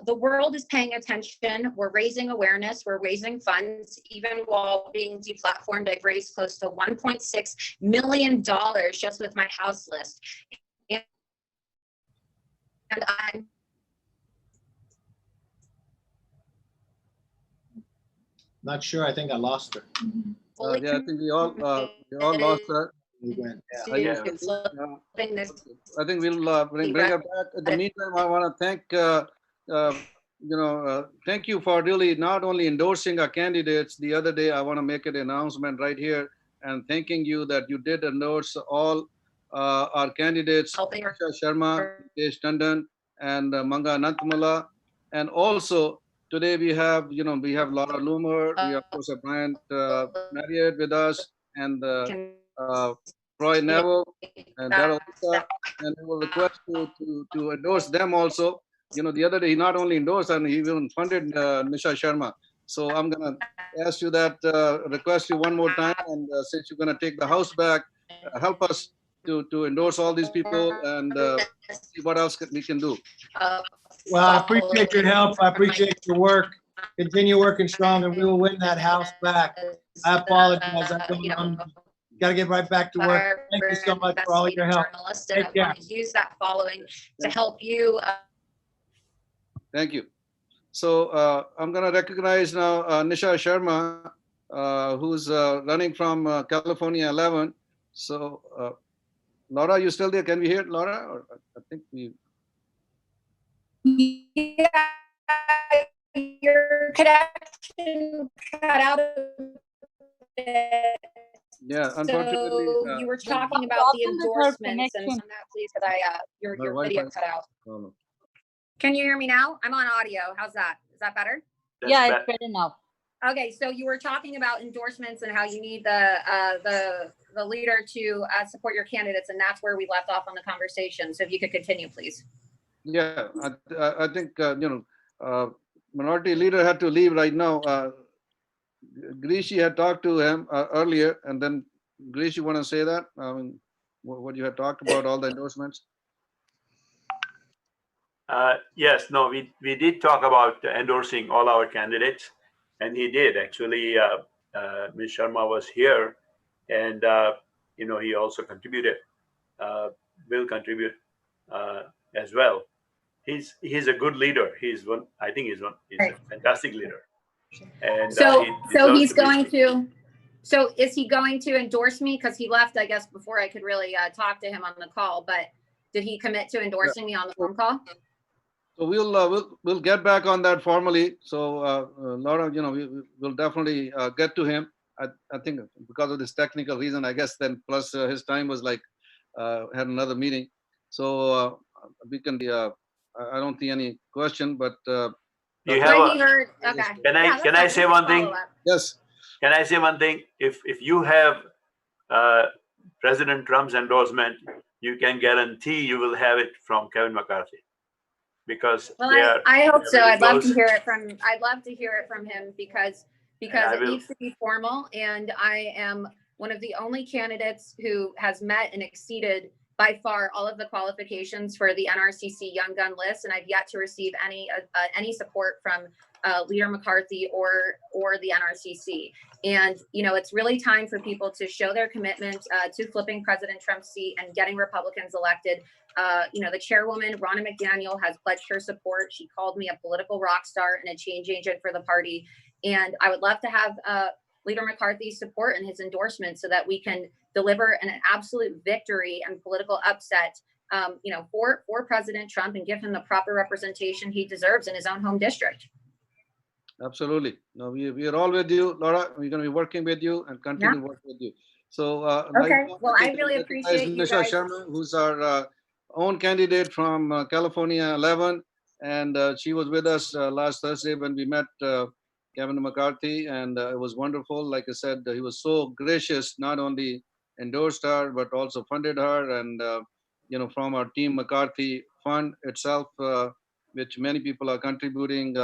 The world is paying attention. We're raising awareness. We're raising funds. Even while being deplatformed, I've raised close to $1.6 million just with my house list. And I'm Not sure. I think I lost her. Yeah, I think we all lost her. Yeah. I think we'll bring her back. In the meantime, I want to thank thank you for really not only endorsing our candidates. The other day, I want to make an announcement right here and thanking you that you did endorse all our candidates, Nisha Sharma, Ritesh Tandon, and Manga Ananthamula. And also today we have Laura Loomer, we have of course Bryant Marriott with us, and Roy Neville and Darryl Issa, and we will request to endorse them also. You know, the other day he not only endorsed and he even funded Nisha Sharma. So I'm gonna ask you that, request you one more time, and since you're gonna take the house back, help us to endorse all these people and see what else we can do. Well, I appreciate your help. I appreciate your work. Continue working strong, and we will win that house back. I apologize. I'm got to get right back to work. Thank you so much for all your help. Take care. I want to use that following to help you. Thank you. So I'm going to recognize now Nisha Sharma, who's running from California 11. So Laura, you still there? Can we hear it, Laura? Or, I think we. Yeah, your connection cut out a bit. Yeah, unfortunately. So you were talking about the endorsements and that, please, because your video cut out. Oh, no. Can you hear me now? I'm on audio. How's that? Is that better? Yeah, it's better now. Okay, so you were talking about endorsements and how you need the leader to support your candidates, and that's where we left off on the conversation. So if you could continue, please. Yeah, I think minority leader had to leave right now. Grishi had talked to him earlier, and then Grishi, you want to say that? I mean, what you had talked about, all the endorsements? Yes, no, we did talk about endorsing all our candidates, and he did actually. Ms. Sharma was here, and he also contributed, will contribute as well. He's a good leader. He's one. I think he's a fantastic leader. And so he's going to. So is he going to endorse me? Because he left, I guess, before I could really talk to him on the call. But Did he commit to endorsing me on the phone call? So we'll get back on that formally. So Laura, we'll definitely get to him. I think because of this technical reason, I guess then plus his time was like had another meeting. So we can. I don't see any question, but you have he heard. Okay. Can I say one thing? Yes. Can I say one thing? If you have President Trump's endorsement, you can guarantee you will have it from Kevin McCarthy, because well, I hope so. I'd love to hear it from him because it needs to be formal, and I am one of the only candidates who has met and exceeded by far all of the qualifications for the NRCC Young Gun list, and I've yet to receive any support from Leader McCarthy or the NRCC. And it's really time for people to show their commitment to flipping President Trump's seat and getting Republicans elected. The chairwoman, Ronna McDaniel, has pledged her support. She called me a political rock star and a change agent for the party. And I would love to have Leader McCarthy's support and his endorsement so that we can deliver an absolute victory and political upset, for President Trump and give him the proper representation he deserves in his own home district. Absolutely. No, we are all with you, Laura. We're going to be working with you and continue to work with you. So, okay. Well, I really appreciate you Nisha guys. Sharma, who's our own candidate from California 11, and she was with us last Thursday when we met Kevin McCarthy, and it was wonderful. Like I said, he was so gracious, not only endorsed her, but also funded her, and from our Team McCarthy fund itself, which many people are contributing.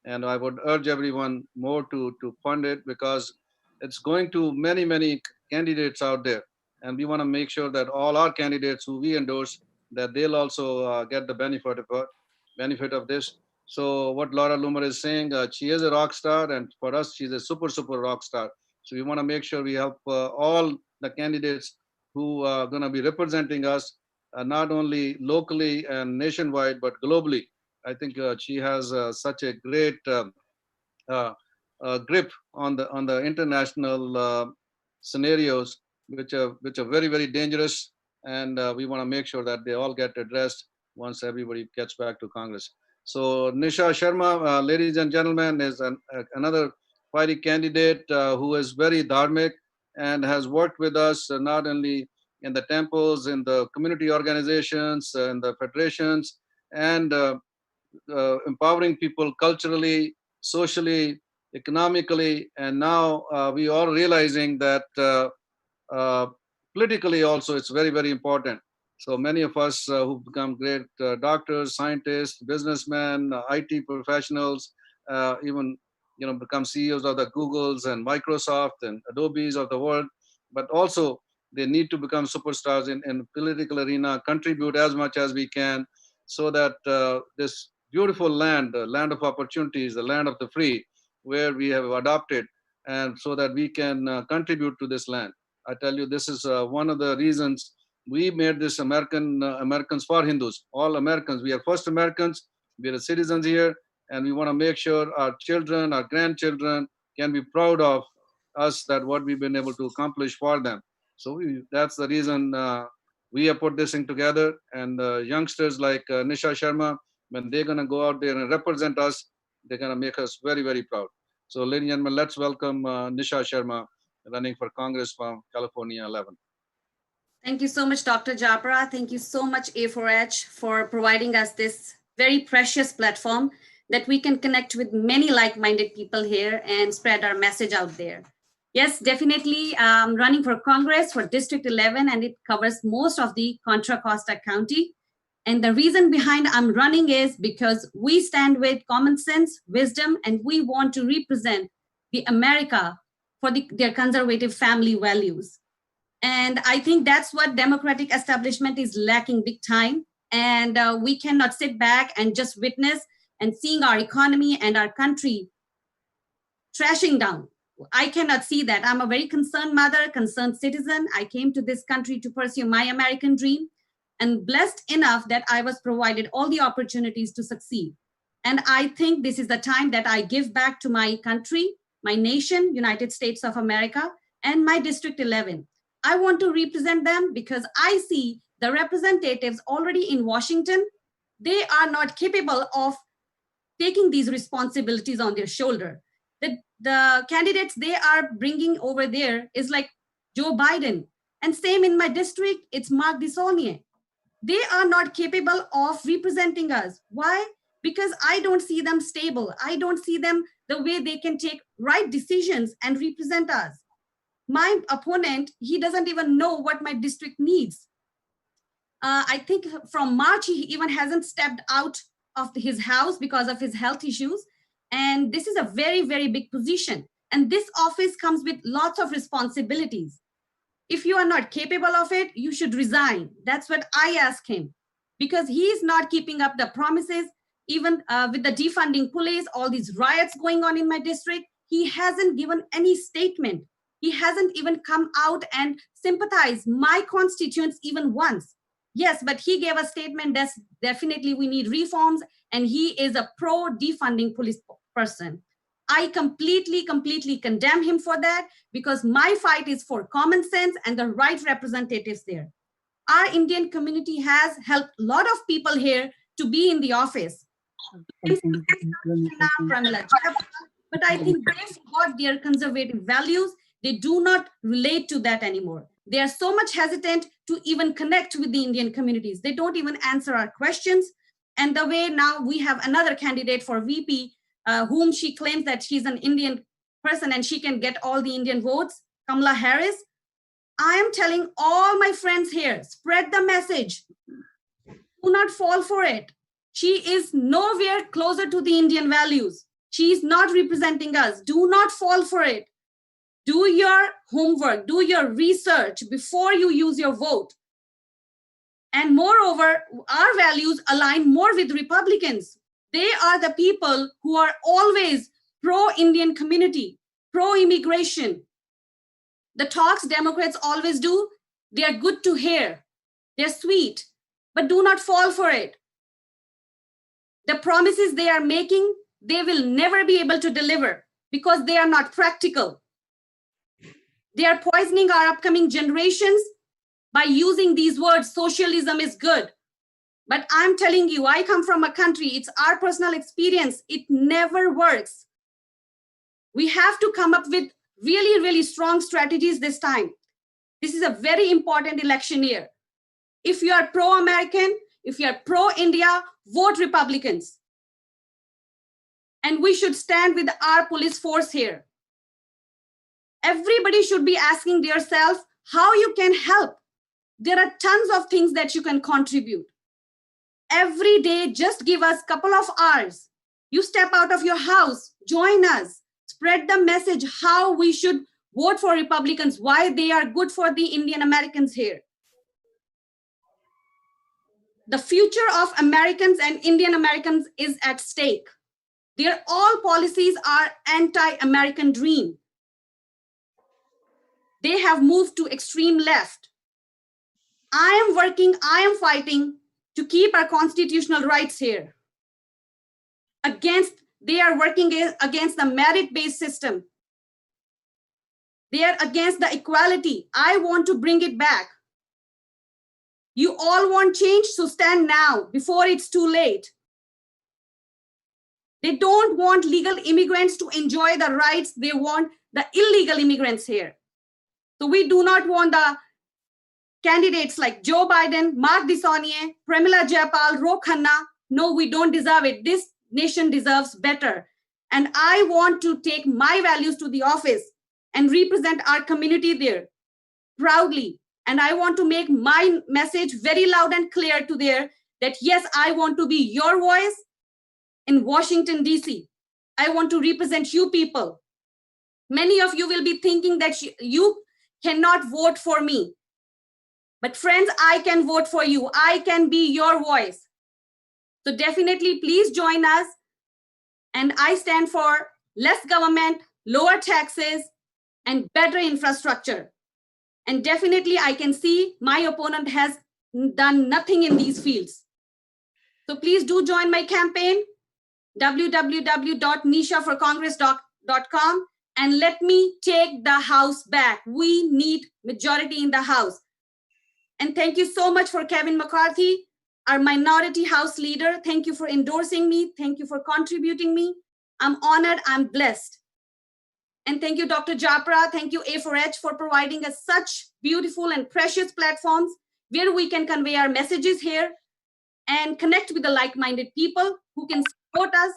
And I would urge everyone more to fund it, because it's going to many candidates out there. And we want to make sure that all our candidates who we endorse, that they'll also get the benefit of this. So what Laura Loomer is saying, she is a rock star, and for us, she's a super rock star. So we want to make sure we help all the candidates who are going to be representing us, not only locally and nationwide, but globally. I think she has such a great grip on the international scenarios, which are very dangerous, and we want to make sure that they all get addressed once everybody gets back to Congress. So Nisha Sharma, ladies and gentlemen, is another party candidate who is very dharmic and has worked with us not only in the temples, in the community organizations, in the federations, and empowering people culturally, socially, economically, and now we are realizing that politically also it's very important. So many of us who become great doctors, scientists, businessmen, IT professionals, even become CEOs of the Googles and Microsoft and Adobes of the world, but also they need to become superstars in political arena, contribute as much as we can, so that this beautiful land, the land of opportunities, the land of the free, where we have adopted, and so that we can contribute to this land. I tell you, this is one of the reasons we made this Americans for Hindus, all Americans. We are first Americans, we are citizens here, and we want to make sure our children, our grandchildren can be proud of us, that what we've been able to accomplish for them. So that's the reason we have put this thing together, and youngsters like Nisha Sharma, when they're going to go out there and represent us, they're going to make us very proud. So ladies and gentlemen, let's welcome Nisha Sharma, running for Congress from California 11. Thank you so much, Dr. Jabra. Thank you so much, A4H, for providing us this very precious platform that we can connect with many like-minded people here and spread our message out there. Yes, definitely running for Congress for District 11, and it covers most of the Contra Costa County. And the reason behind I'm running is because we stand with common sense, wisdom, and we want to represent the America for their conservative family values. And I think that's what Democratic establishment is lacking big time. And we cannot sit back and just witness and seeing our economy and our country trashing down. I cannot see that. I'm a very concerned mother, concerned citizen. I came to this country to pursue my American dream, and blessed enough that I was provided all the opportunities to succeed. And I think this is the time that I give back to my country, my nation, United States of America, and my District 11. I want to represent them because I see the representatives already in Washington, they are not capable of taking these responsibilities on their shoulder. The candidates they are bringing over there is like Joe Biden. And same in my district, it's Mark Desaulniers. They are not capable of representing us. Why? Because I don't see them stable. I don't see them the way they can take right decisions and represent us. My opponent, he doesn't even know what my district needs. I think from March, he even hasn't stepped out of his house because of his health issues. And this is a very, very big position. And this office comes with lots of responsibilities. If you are not capable of it, you should resign. That's what I ask him, because he is not keeping up the promises, even with the defunding police, all these riots going on in my district. He hasn't given any statement. He hasn't even come out and sympathized my constituents even once. Yes, but he gave a statement that definitely we need reforms, and he is a pro defunding police person. I completely condemn him for that, because my fight is for common sense and the right representatives there. Our Indian community has helped a lot of people here to be in the office. But I think they forgot their conservative values. They do not relate to that anymore. They are so much hesitant to even connect with the Indian communities. They don't even answer our questions. And the way now we have another candidate for VP, whom she claims that she's an Indian person and she can get all the Indian votes, Kamala Harris. I am telling all my friends here, spread the message. Do not fall for it. She is nowhere closer to the Indian values. She is not representing us. Do not fall for it. Do your homework, do your research before you use your vote. And moreover, our values align more with Republicans. They are the people who are always pro-Indian community, pro-immigration. The talks Democrats always do, they are good to hear. They're sweet, but do not fall for it. The promises they are making, they will never be able to deliver because they are not practical. They are poisoning our upcoming generations by using these words, socialism is good. But I'm telling you, I come from a country, it's our personal experience, it never works. We have to come up with really, really strong strategies this time. This is a very important election year. If you are pro-American, if you are pro-India, vote Republicans. And we should stand with our police force here. Everybody should be asking themselves how you can help. There are tons of things that you can contribute. Every day, just give us a couple of hours. You step out of your house, join us, spread the message how we should vote for Republicans, why they are good for the Indian Americans here. The future of Americans and Indian Americans is at stake. Their all policies are anti-American dream. They have moved to extreme left. I am working, I am fighting to keep our constitutional rights here. They are working against the merit-based system. They are against the equality. I want to bring it back. You all want change, so stand now before it's too late. They don't want legal immigrants to enjoy the rights. They want the illegal immigrants here. So we do not want the candidates like Joe Biden, Mark Desaulniers, Pramila Jayapal, Ro Khanna. No, we don't deserve it. This nation deserves better. And I want to take my values to the office and represent our community there proudly. And I want to make my message very loud and clear to there that yes, I want to be your voice in Washington, D.C. I want to represent you people. Many of you will be thinking that you cannot vote for me. But friends, I can vote for you. I can be your voice. So definitely please join us. And I stand for less government, lower taxes, and better infrastructure. And definitely I can see my opponent has done nothing in these fields. So please do join my campaign, www.nishaforcongress.com, and let me take the House back. We need majority in the House. And thank you so much for Kevin McCarthy, our minority house leader. Thank you for endorsing me. Thank you for contributing me. I'm honored, I'm blessed. And thank you, Dr. Japra. Thank you, A4H, for providing us such beautiful and precious platforms where we can convey our messages here and connect with the like-minded people who can support us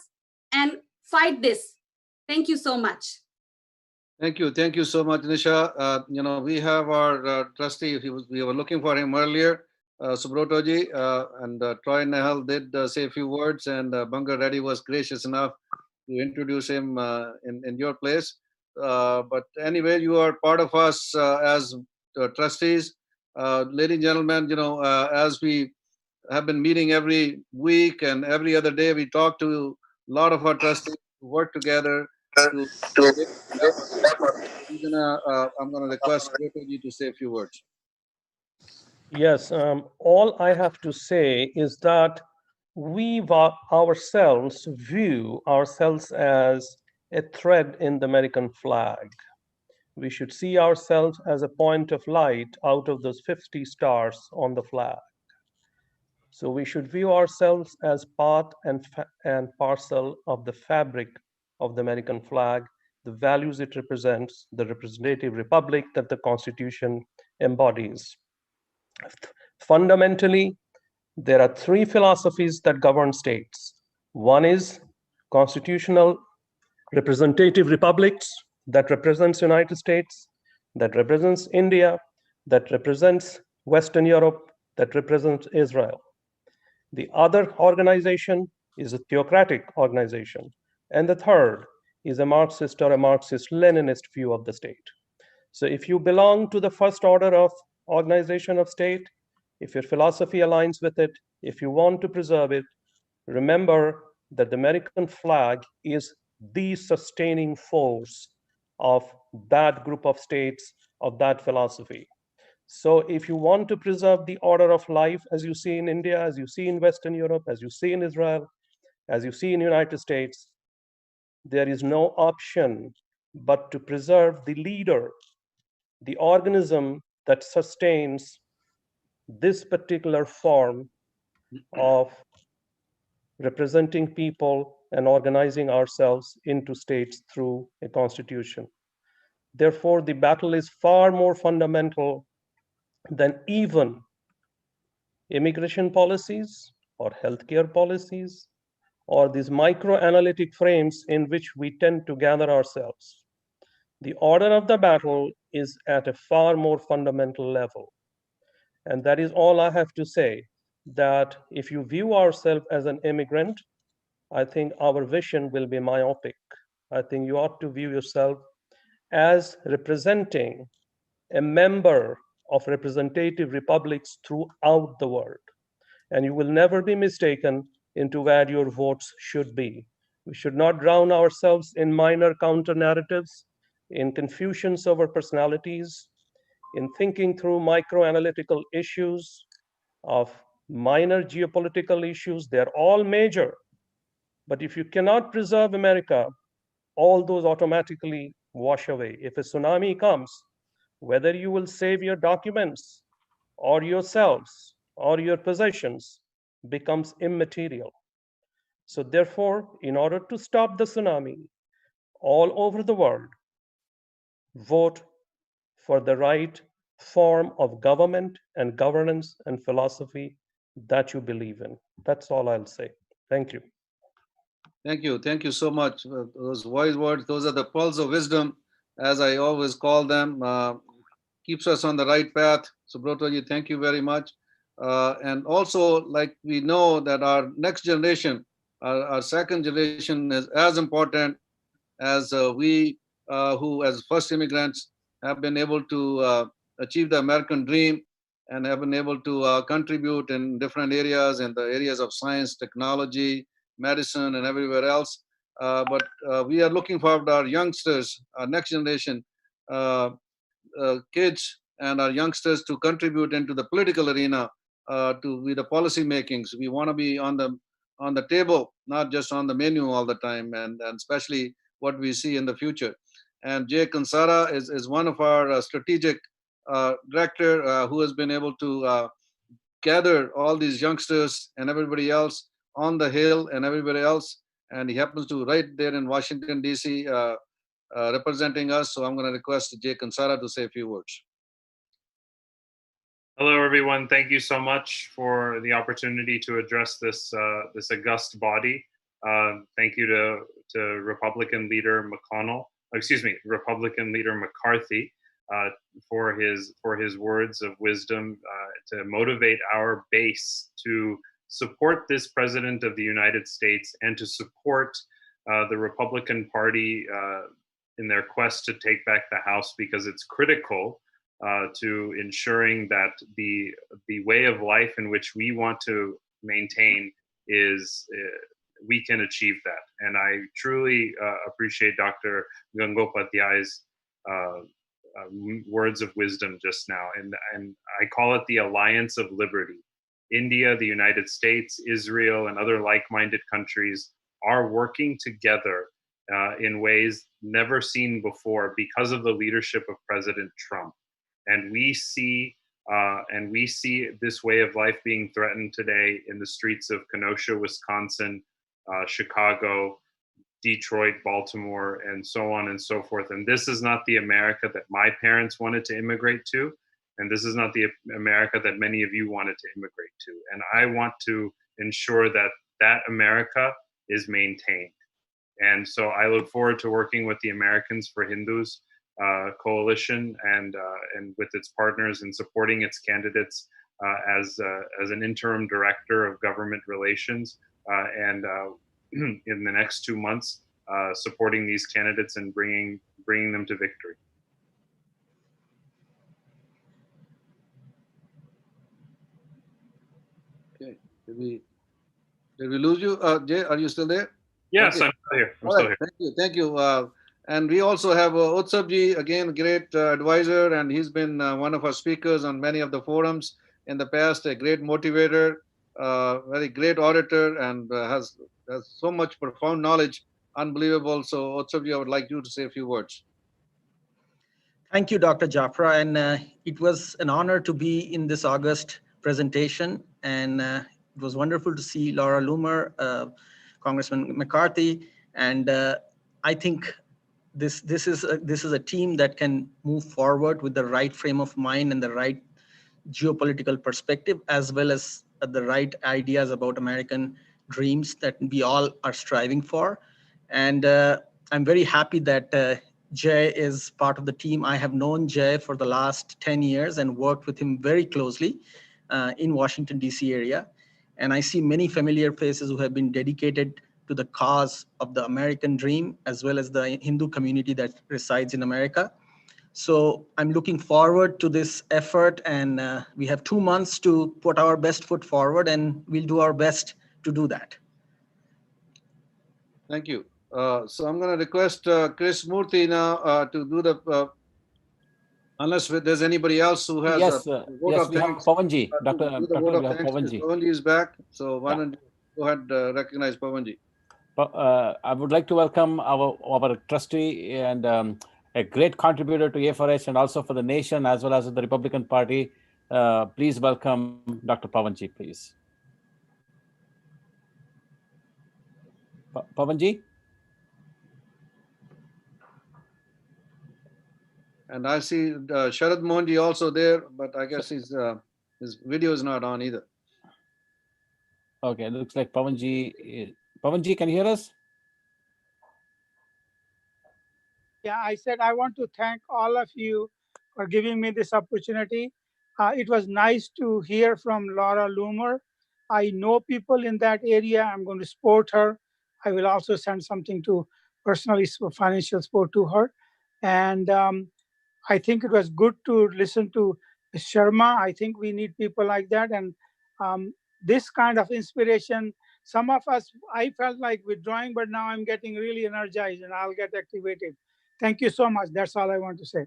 and fight this. Thank you so much. Thank you so much, Nisha. We have our trustee. We were looking for him earlier, Subrotoji, and Troy Nehal did say a few words, and Banga Reddy was gracious enough to introduce him in your place. But anyway, you are part of us as trustees. Ladies and gentlemen, as we have been meeting every week and every other day, we talk to a lot of our trustees who work together to I'm going to request Subrotoji to say a few words. Yes, all I have to say is that we ourselves view ourselves as a thread in the American flag. We should see ourselves as a point of light out of those 50 stars on the flag. So we should view ourselves as part and parcel of the fabric of the American flag, the values it represents, the representative republic that the Constitution embodies. Fundamentally, there are three philosophies that govern states. One is constitutional representative republics that represents United States, that represents India, that represents Western Europe, that represents Israel. The other organization is a theocratic organization. And the third is a Marxist or a Marxist-Leninist view of the state. So if you belong to the first order of organization of state, if your philosophy aligns with it, if you want to preserve it, remember that the American flag is the sustaining force of that group of states, of that philosophy. So if you want to preserve the order of life, as you see in India, as you see in Western Europe, as you see in Israel, as you see in the United States, there is no option but to preserve the leader, the organism that sustains this particular form of representing people and organizing ourselves into states through a constitution. Therefore, the battle is far more fundamental than even immigration policies or healthcare policies or these micro-analytic frames in which we tend to gather ourselves. The order of the battle is at a far more fundamental level. And that is all I have to say, that if you view ourselves as an immigrant, I think our vision will be myopic. I think you ought to view yourself as representing a member of representative republics throughout the world. And you will never be mistaken into where your votes should be. We should not drown ourselves in minor counter narratives, in confusions over personalities, in thinking through micro-analytical issues of minor geopolitical issues. They're all major. But if you cannot preserve America, all those automatically wash away. If a tsunami comes, whether you will save your documents or yourselves or your possessions becomes immaterial. So therefore, in order to stop the tsunami all over the world, vote for the right form of government and governance and philosophy that you believe in. That's all I'll say. Thank you. Thank you so much. Those wise words, those are the pearls of wisdom, as I always call them. Keeps us on the right path. Subrotoji, thank you very much. And also, like we know that our next generation, our second generation is as important as we who as first immigrants have been able to achieve the American dream and have been able to contribute in different areas, in the areas of science, technology, medicine, and everywhere else. But we are looking forward to our youngsters, our next generation, kids and our youngsters to contribute into the political arena, to be the policy makings. We want to be on the table, not just on the menu all the time, and especially what we see in the future. And Jay Kansara is one of our strategic director who has been able to gather all these youngsters and everybody else on the Hill and everybody else. And he happens to right there in Washington, D.C., representing us. So I'm going to request Jay Kansara to say a few words. Hello, everyone. Thank you so much for the opportunity to address this this august body. Thank you to Republican leader McConnell, excuse me, Republican leader McCarthy, for his words of wisdom to motivate our base to support this president of the United States and to support the Republican Party in their quest to take back the House, because it's critical to ensuring that the way of life in which we want to maintain is we can achieve that. And I truly appreciate Dr. Gangopadhyay's words of wisdom just now. And I call it the Alliance of Liberty. India, the United States, Israel, and other like-minded countries are working together in ways never seen before because of the leadership of President Trump. And we see this way of life being threatened today in the streets of Kenosha, Wisconsin, Chicago, Detroit, Baltimore, and so on and so forth. And this is not the America that my parents wanted to immigrate to. And this is not the America that many of you wanted to immigrate to. And I want to ensure that that America is maintained. And so I look forward to working with the Americans for Hindus coalition and with its partners in supporting its candidates as an interim director of government relations and in the next 2 months supporting these candidates and bringing them to victory. Okay, did we lose you, Jay? Are you still there? Yes, okay. I'm still here. I'm All still right. here. Thank you. And we also have Utsavji, again, great advisor, and he's been one of our speakers on many of the forums in the past, a great motivator, very great orator, and has so much profound knowledge, unbelievable. So Utsavji, I would like you to say a few words. Thank you, Dr. Japra, and it was an honor to be in this August presentation, and it was wonderful to see Laura Loomer, Congressman McCarthy, and I think this is a team that can move forward with the right frame of mind and the right geopolitical perspective, as well as the right ideas about American dreams that we all are striving for. And I'm very happy that Jay is part of the team. I have known Jay for the last 10 years and worked with him very closely in Washington, D.C. area. And I see many familiar faces who have been dedicated to the cause of the American dream, as well as the Hindu community that resides in America. So I'm looking forward to this effort, and we have 2 months to put our best foot forward, and we'll do our best to do that. Thank you. So I'm going to request Chris Murthy now to do the, unless there's anybody else who has yes, a vote yes, of we have thanks. Pavanji. Do the vote of thanks. Pavanji. Pavanji is back. So why don't you go ahead, recognize Pavanji. I would like to welcome our trustee and a great contributor to A4H and also for the nation as well as the Republican Party. Please welcome Dr. Pavanji, please. Pavanji? And I see Sharad Mohanji also there, but I guess his video is not on either. Okay, it looks like Pavanji. Pavanji, can you hear us? Yeah, I said I want to thank all of you for giving me this opportunity. It was nice to hear from Laura Loomer. I know people in that area. I'm going to support her. I will also send something to personally financial support to her. And I think it was good to listen to Ms. Sharma. I think we need people like that. And this kind of inspiration, some of us, I felt like withdrawing, but now I'm getting really energized and I'll get activated. Thank you so much. That's all I want to say.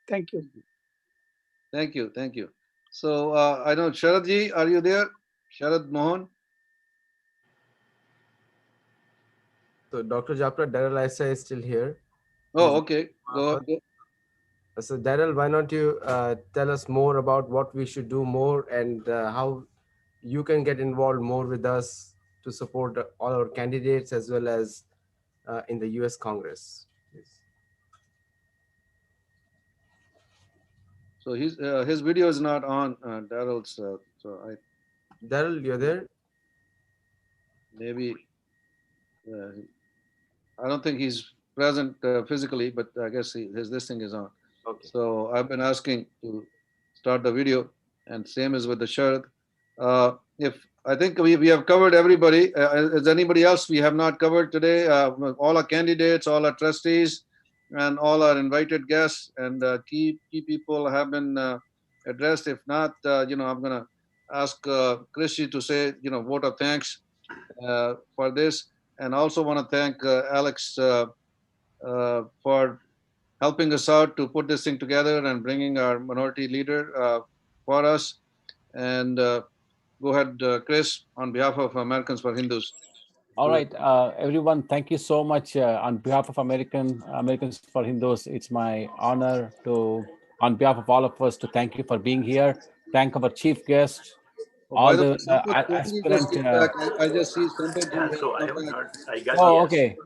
Thank you. Thank you. Thank you. So I know Sharadji, are you there? Sharad Mohan. So Dr. Japra, Daryl Issa is still here. Oh, okay. Go ahead. So Daryl, why don't you tell us more about what we should do more and how you can get involved more with us to support all our candidates as well as in the US Congress. Please. So his video is not on, Daryl's. Daryl, you're there? Maybe I don't think he's present physically, but I guess this thing is on. Okay. So I've been asking to start the video, and same as with the Sharad. If I think we have covered everybody. Is anybody else we have not covered today? All our candidates, all our trustees, and all our invited guests and key people have been addressed. If not, I'm going to ask Christy to say, vote of thanks for this, and also want to thank Alex for helping us out to put this thing together and bringing our minority leader for us. And go ahead, Chris, on behalf of Americans for Hindus. All right, everyone, thank you so much. On behalf of Americans for Hindus, it's my honor to, on behalf of all of us, to thank you for being here. Thank our chief guest, all the aspirant. I just see Sampath. Yeah, so I haven't heard. I got okay.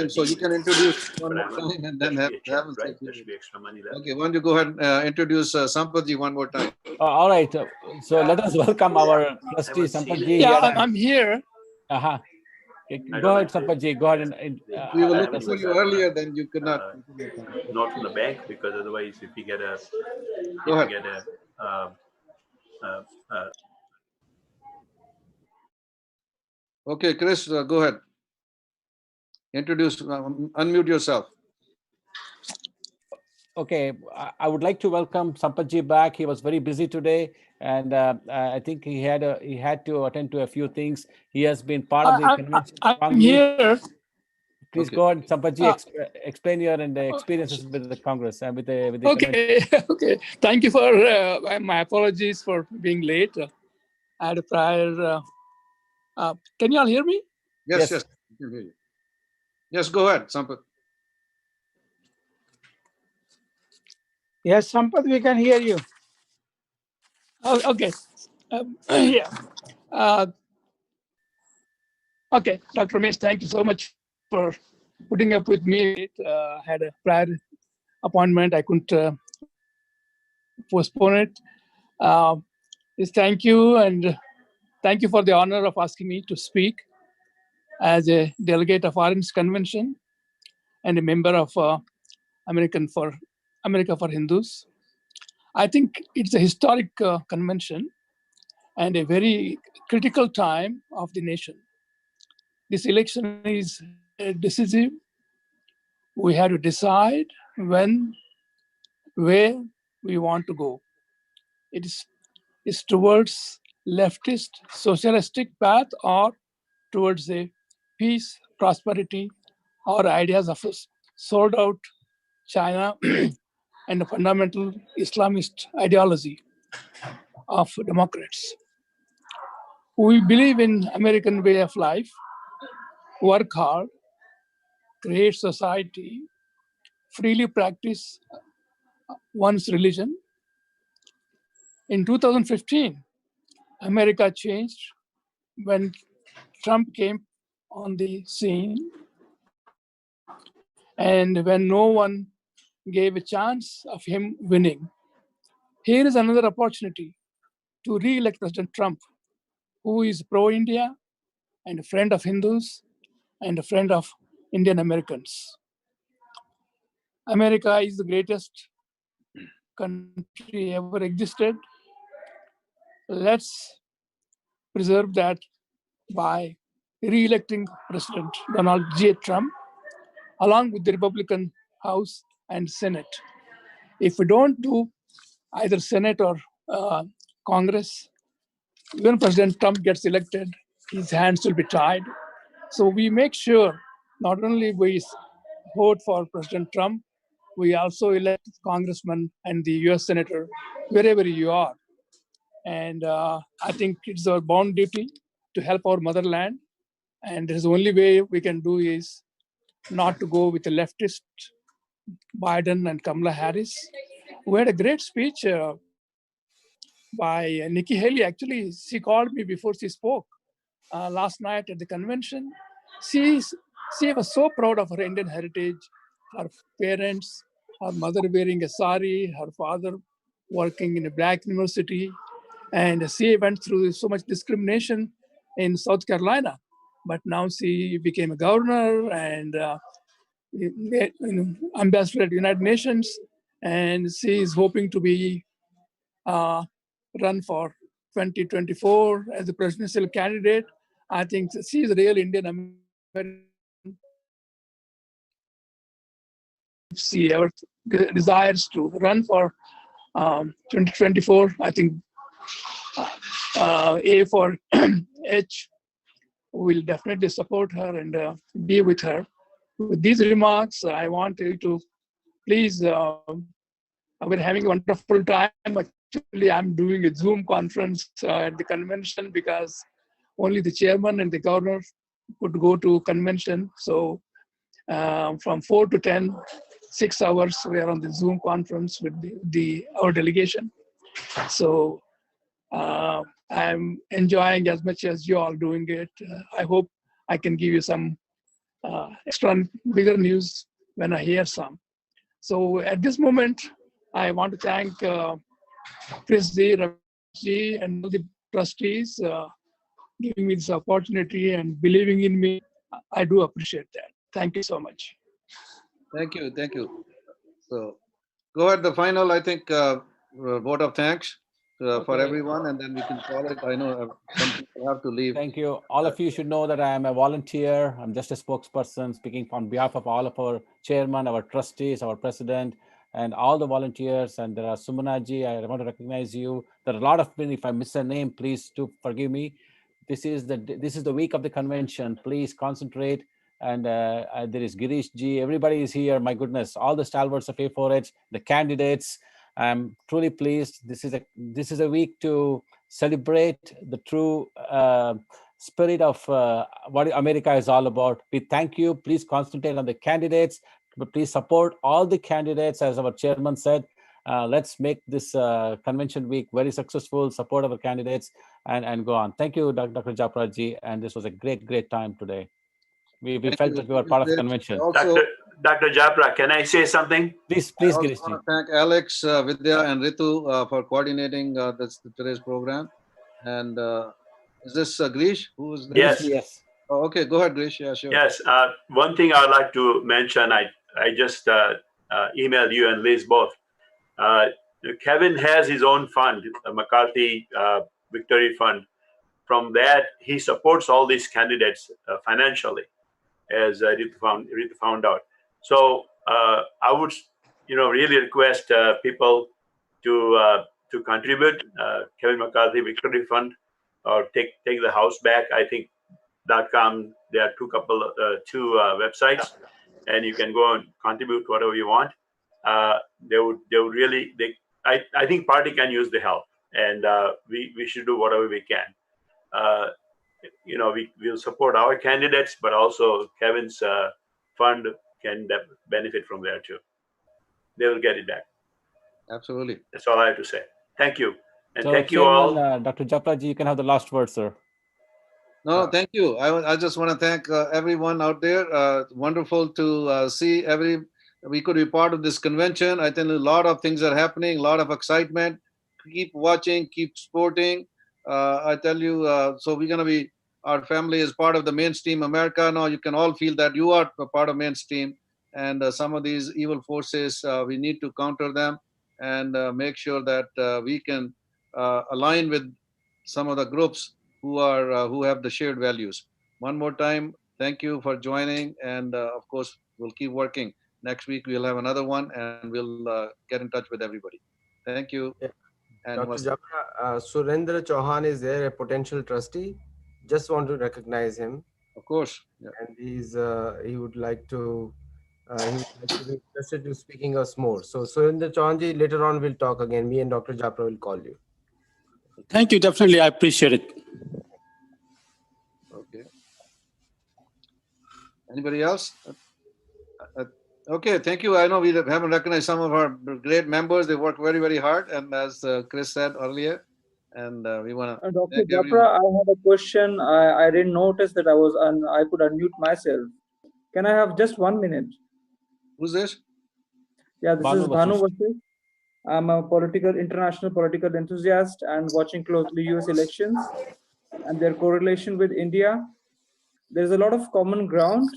So you can introduce one more time and then have him. Right, there should be extra money left. Okay, why don't you go ahead and introduce Sampath one more time? All right, so let us welcome our trustee Sampath. Yeah, I'm here. Uh-huh. Go ahead, Sampath. Go ahead and. We were looking for you earlier, then you could not. Not from the bank, because otherwise, if you get a, Go ahead. Okay, Chris, go ahead. Introduce, unmute yourself. Okay, I would like to welcome Sampath back. He was very busy today, and I think he had to attend to a few things. He has been part of the convention. I'm here. Please go ahead, Sampath. Explain your experiences with the Congress and with the okay, okay. Thank you for my apologies for being late. I had a prior. Can you all hear me? Yes, yes. I can hear you. Yes, go ahead, Sampath. Yes, Sampath, we can hear you. Oh, okay. Yeah. Okay, Dr. Ramesh, thank you so much for putting up with me. I had a prior appointment. I couldn't postpone it. Just thank you, and thank you for the honor of asking me to speak as a delegate of Orange Convention and a member of America for Hindus. I think it's a historic convention and a very critical time of the nation. This election is decisive. We have to decide when, where we want to go. It's towards leftist socialistic path or towards a peace, prosperity, or ideas of a sold out China and a fundamental Islamist ideology of Democrats. We believe in American way of life, work hard, create society, freely practice one's religion. In 2015, America changed when Trump came on the scene, and when no one gave a chance of him winning. Here is another opportunity to re-elect President Trump, who is pro-India and a friend of Hindus and a friend of Indian Americans. America is the greatest country ever existed. Let's preserve that by re-electing President Donald J. Trump, along with the Republican House and Senate. If we don't do either Senate or Congress, when President Trump gets elected, his hands will be tied. So we make sure not only we vote for President Trump, we also elect congressman and the US senator, wherever you are. And I think it's our bound duty to help our motherland. And the only way we can do is not to go with the leftist Biden and Kamala Harris, we had a great speech by Nikki Haley. Actually, she called me before she spoke last night at the convention. She was so proud of her Indian heritage, her parents, her mother wearing a sari, her father working in a black university, and she went through so much discrimination in South Carolina. But now she became a governor and ambassador at the United Nations, and she is hoping to be run for 2024 as a presidential candidate. I think she is a real Indian American. If she ever desires to run for 2024, I think A for H will definitely support her and be with her. With these remarks, I want you to please, we're having a wonderful time. Actually, I'm doing a Zoom conference at the convention because only the chairman and the governor could go to convention. So from 4 to 10, 6 hours, we are on the Zoom conference with our delegation. So I'm enjoying as much as you all doing it. I hope I can give you some extra bigger news when I hear some. So at this moment, I want to thank Chris G, Ramesh G, and all the trustees giving me this opportunity and believing in me. I do appreciate that. Thank you so much. Thank you. Thank you. So go ahead, the final, I think, vote of thanks for everyone, and then we can call it. I know some people have to leave. Thank you. All of you should know that I am a volunteer. I'm just a spokesperson speaking on behalf of all of our chairman, our trustees, our president, and all the volunteers. And there are Sumanaji, I want to recognize you. There are a lot of people. If I miss a name, please do forgive me. This is the week of the convention. Please concentrate. And there is Girish Ji. Everybody is here. My goodness, all the stalwarts of A4H, the candidates. I'm truly pleased. This is a week to celebrate the true spirit of what America is all about. We thank you. Please concentrate on the candidates, but please support all the candidates. As our chairman said, let's make this convention week very successful, support our candidates, and go on. Thank you, Dr. Japra ji. And this was a great time today. We felt that we were part of the convention. Also, Dr. Japra, can I say something? Please, I also want to thank Alex, Vidya, and Ritu for coordinating today's program. And is this Grish? Who is this? Yes. Oh, okay, go ahead, Grish. Yeah, sure. Yes. One thing I'd like to mention, I just emailed you and Liz both. Kevin has his own fund, the McCarthy Victory Fund. From that, he supports all these candidates financially, as Ritu found out. So I would, really request people to contribute. Kevin McCarthy Victory Fund, or take the house back. I think .com. There are two websites, and you can go and contribute whatever you want. They would really. I think party can use the help, and we should do whatever we can. We'll support our candidates, but also Kevin's fund can benefit from there too. They will get it back. Absolutely. That's all I have to say. Thank you. And So, thank you all. Dr. Japra ji, you can have the last word, sir. No, thank you. I just want to thank everyone out there. Wonderful to see we could be part of this convention. I think a lot of things are happening, a lot of excitement. Keep watching, keep supporting. I tell you, so we're going to be, our family is part of the mainstream America. Now you can all feel that you are a part of mainstream, and some of these evil forces, we need to counter them and make sure that we can align with some of the groups who have the shared values. One more time, thank you for joining, and of course, we'll keep working. Next week, we'll have another one, and we'll get in touch with everybody. Thank you. Yeah. And Dr. Japra, Surendra Chauhan is there, a potential trustee. Just want to recognize him. Of course. Yeah. And he would like to be interested in speaking us more. So Surendra Chauhan, later on we'll talk again. Me and Dr. Japra will call you. Thank you. Definitely. I appreciate it. Okay. Anybody else? Okay, thank you. I know we haven't recognized some of our great members. They work very, very hard, and as Chris said earlier, and we want to Dr. thank Japra, everyone. I had a question. I didn't notice that I could unmute myself. Can I have just 1 minute? Who's this? Yeah, this is Bhanu Bhanu Vasisht. Vasisht. I'm a international political enthusiast and watching closely US elections and their correlation with India. There's a lot of common ground,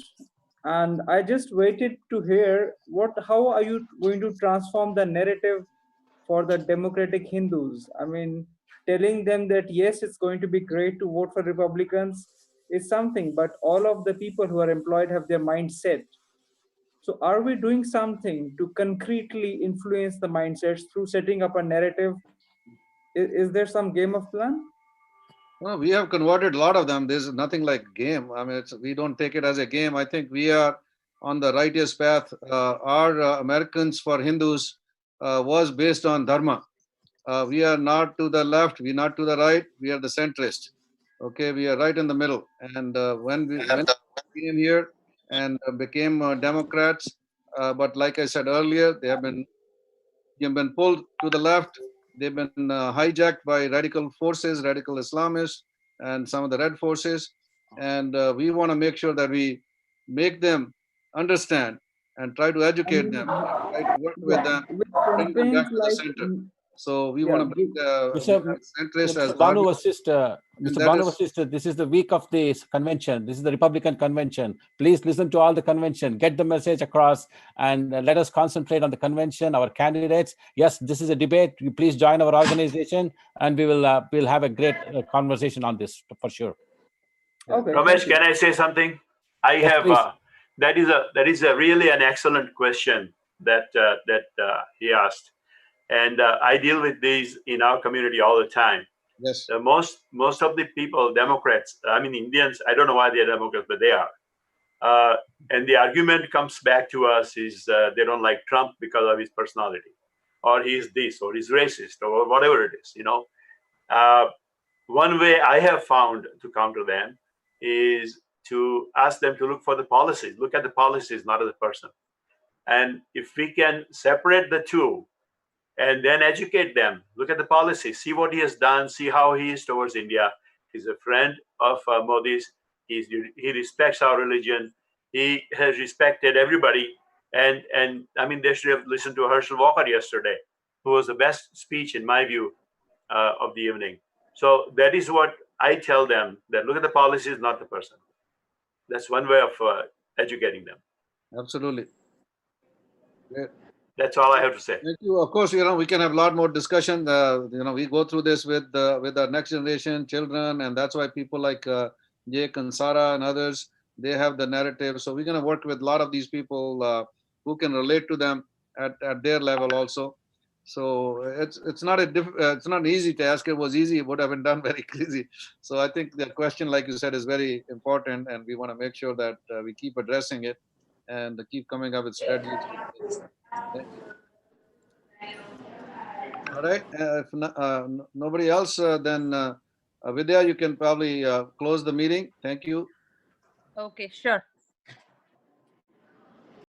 and I just waited to hear how are you going to transform the narrative for the democratic Hindus? I mean, telling them that yes, it's going to be great to vote for Republicans is something, but all of the people who are employed have their mind set. So are we doing something to concretely influence the mindsets through setting up a narrative? Is there some game of plan? Well, we have converted a lot of them. There's nothing like game. I mean, we don't take it as a game. I think we are on the righteous path. Our Americans for Hindus was based on dharma. We are not to the left. We're not to the right. We are the centrist. Okay, we are right in the middle. And when we came here and became Democrats, but like I said earlier, they have been pulled to the left. They've been hijacked by radical forces, radical Islamists, and some of the red forces. And we want to make sure that we make them understand and try to educate them, try to work with them, bring them back to the center. So we want to bring centrist as Bhanu Vasisht, and Mr. that Bhanu is- Vasisht, this is the week of the convention. This is the Republican convention. Please listen to all the convention, get the message across, and let us concentrate on the convention, our candidates. Yes, this is a debate. You please join our organization, and we will we'll have a great conversation on this for sure. Okay, Ramesh, can I say something? I Yes, have please. that is a really an excellent question that he asked, and I deal with these in our community all the time. Yes. Most of the people, Democrats, I mean Indians, I don't know why they're Democrats, but they are. And the argument comes back to us is they don't like Trump because of his personality, or he's this, or he's racist, or whatever it is. One way I have found to counter them is to ask them to look for the policies. Look at the policies, not at the person. And if we can separate the two and then educate them, look at the policy, see what he has done, see how he is towards India. He's a friend of Modi's. He respects our religion. He has respected everybody. And I mean, they should have listened to Herschel Walker yesterday, who was the best speech, in my view, of the evening. So that is what I tell them, that look at the policies, not the person. That's one way of educating them. Absolutely. Great. That's all I have to say. Thank you. Of course, we can have a lot more discussion. We go through this with our next generation, children, and that's why people like Jake and Sarah and others, they have the narrative. So we're going to work with a lot of these people who can relate to them at their level also. So it's not it's not an easy task. It was easy. It would have been done very easy. So I think the question, like you said, is very important, and we want to make sure that we keep addressing it and keep coming up with strategies. Thank you. All right. If nobody else, then Vidya, you can probably close the meeting. Thank you. Okay, sure.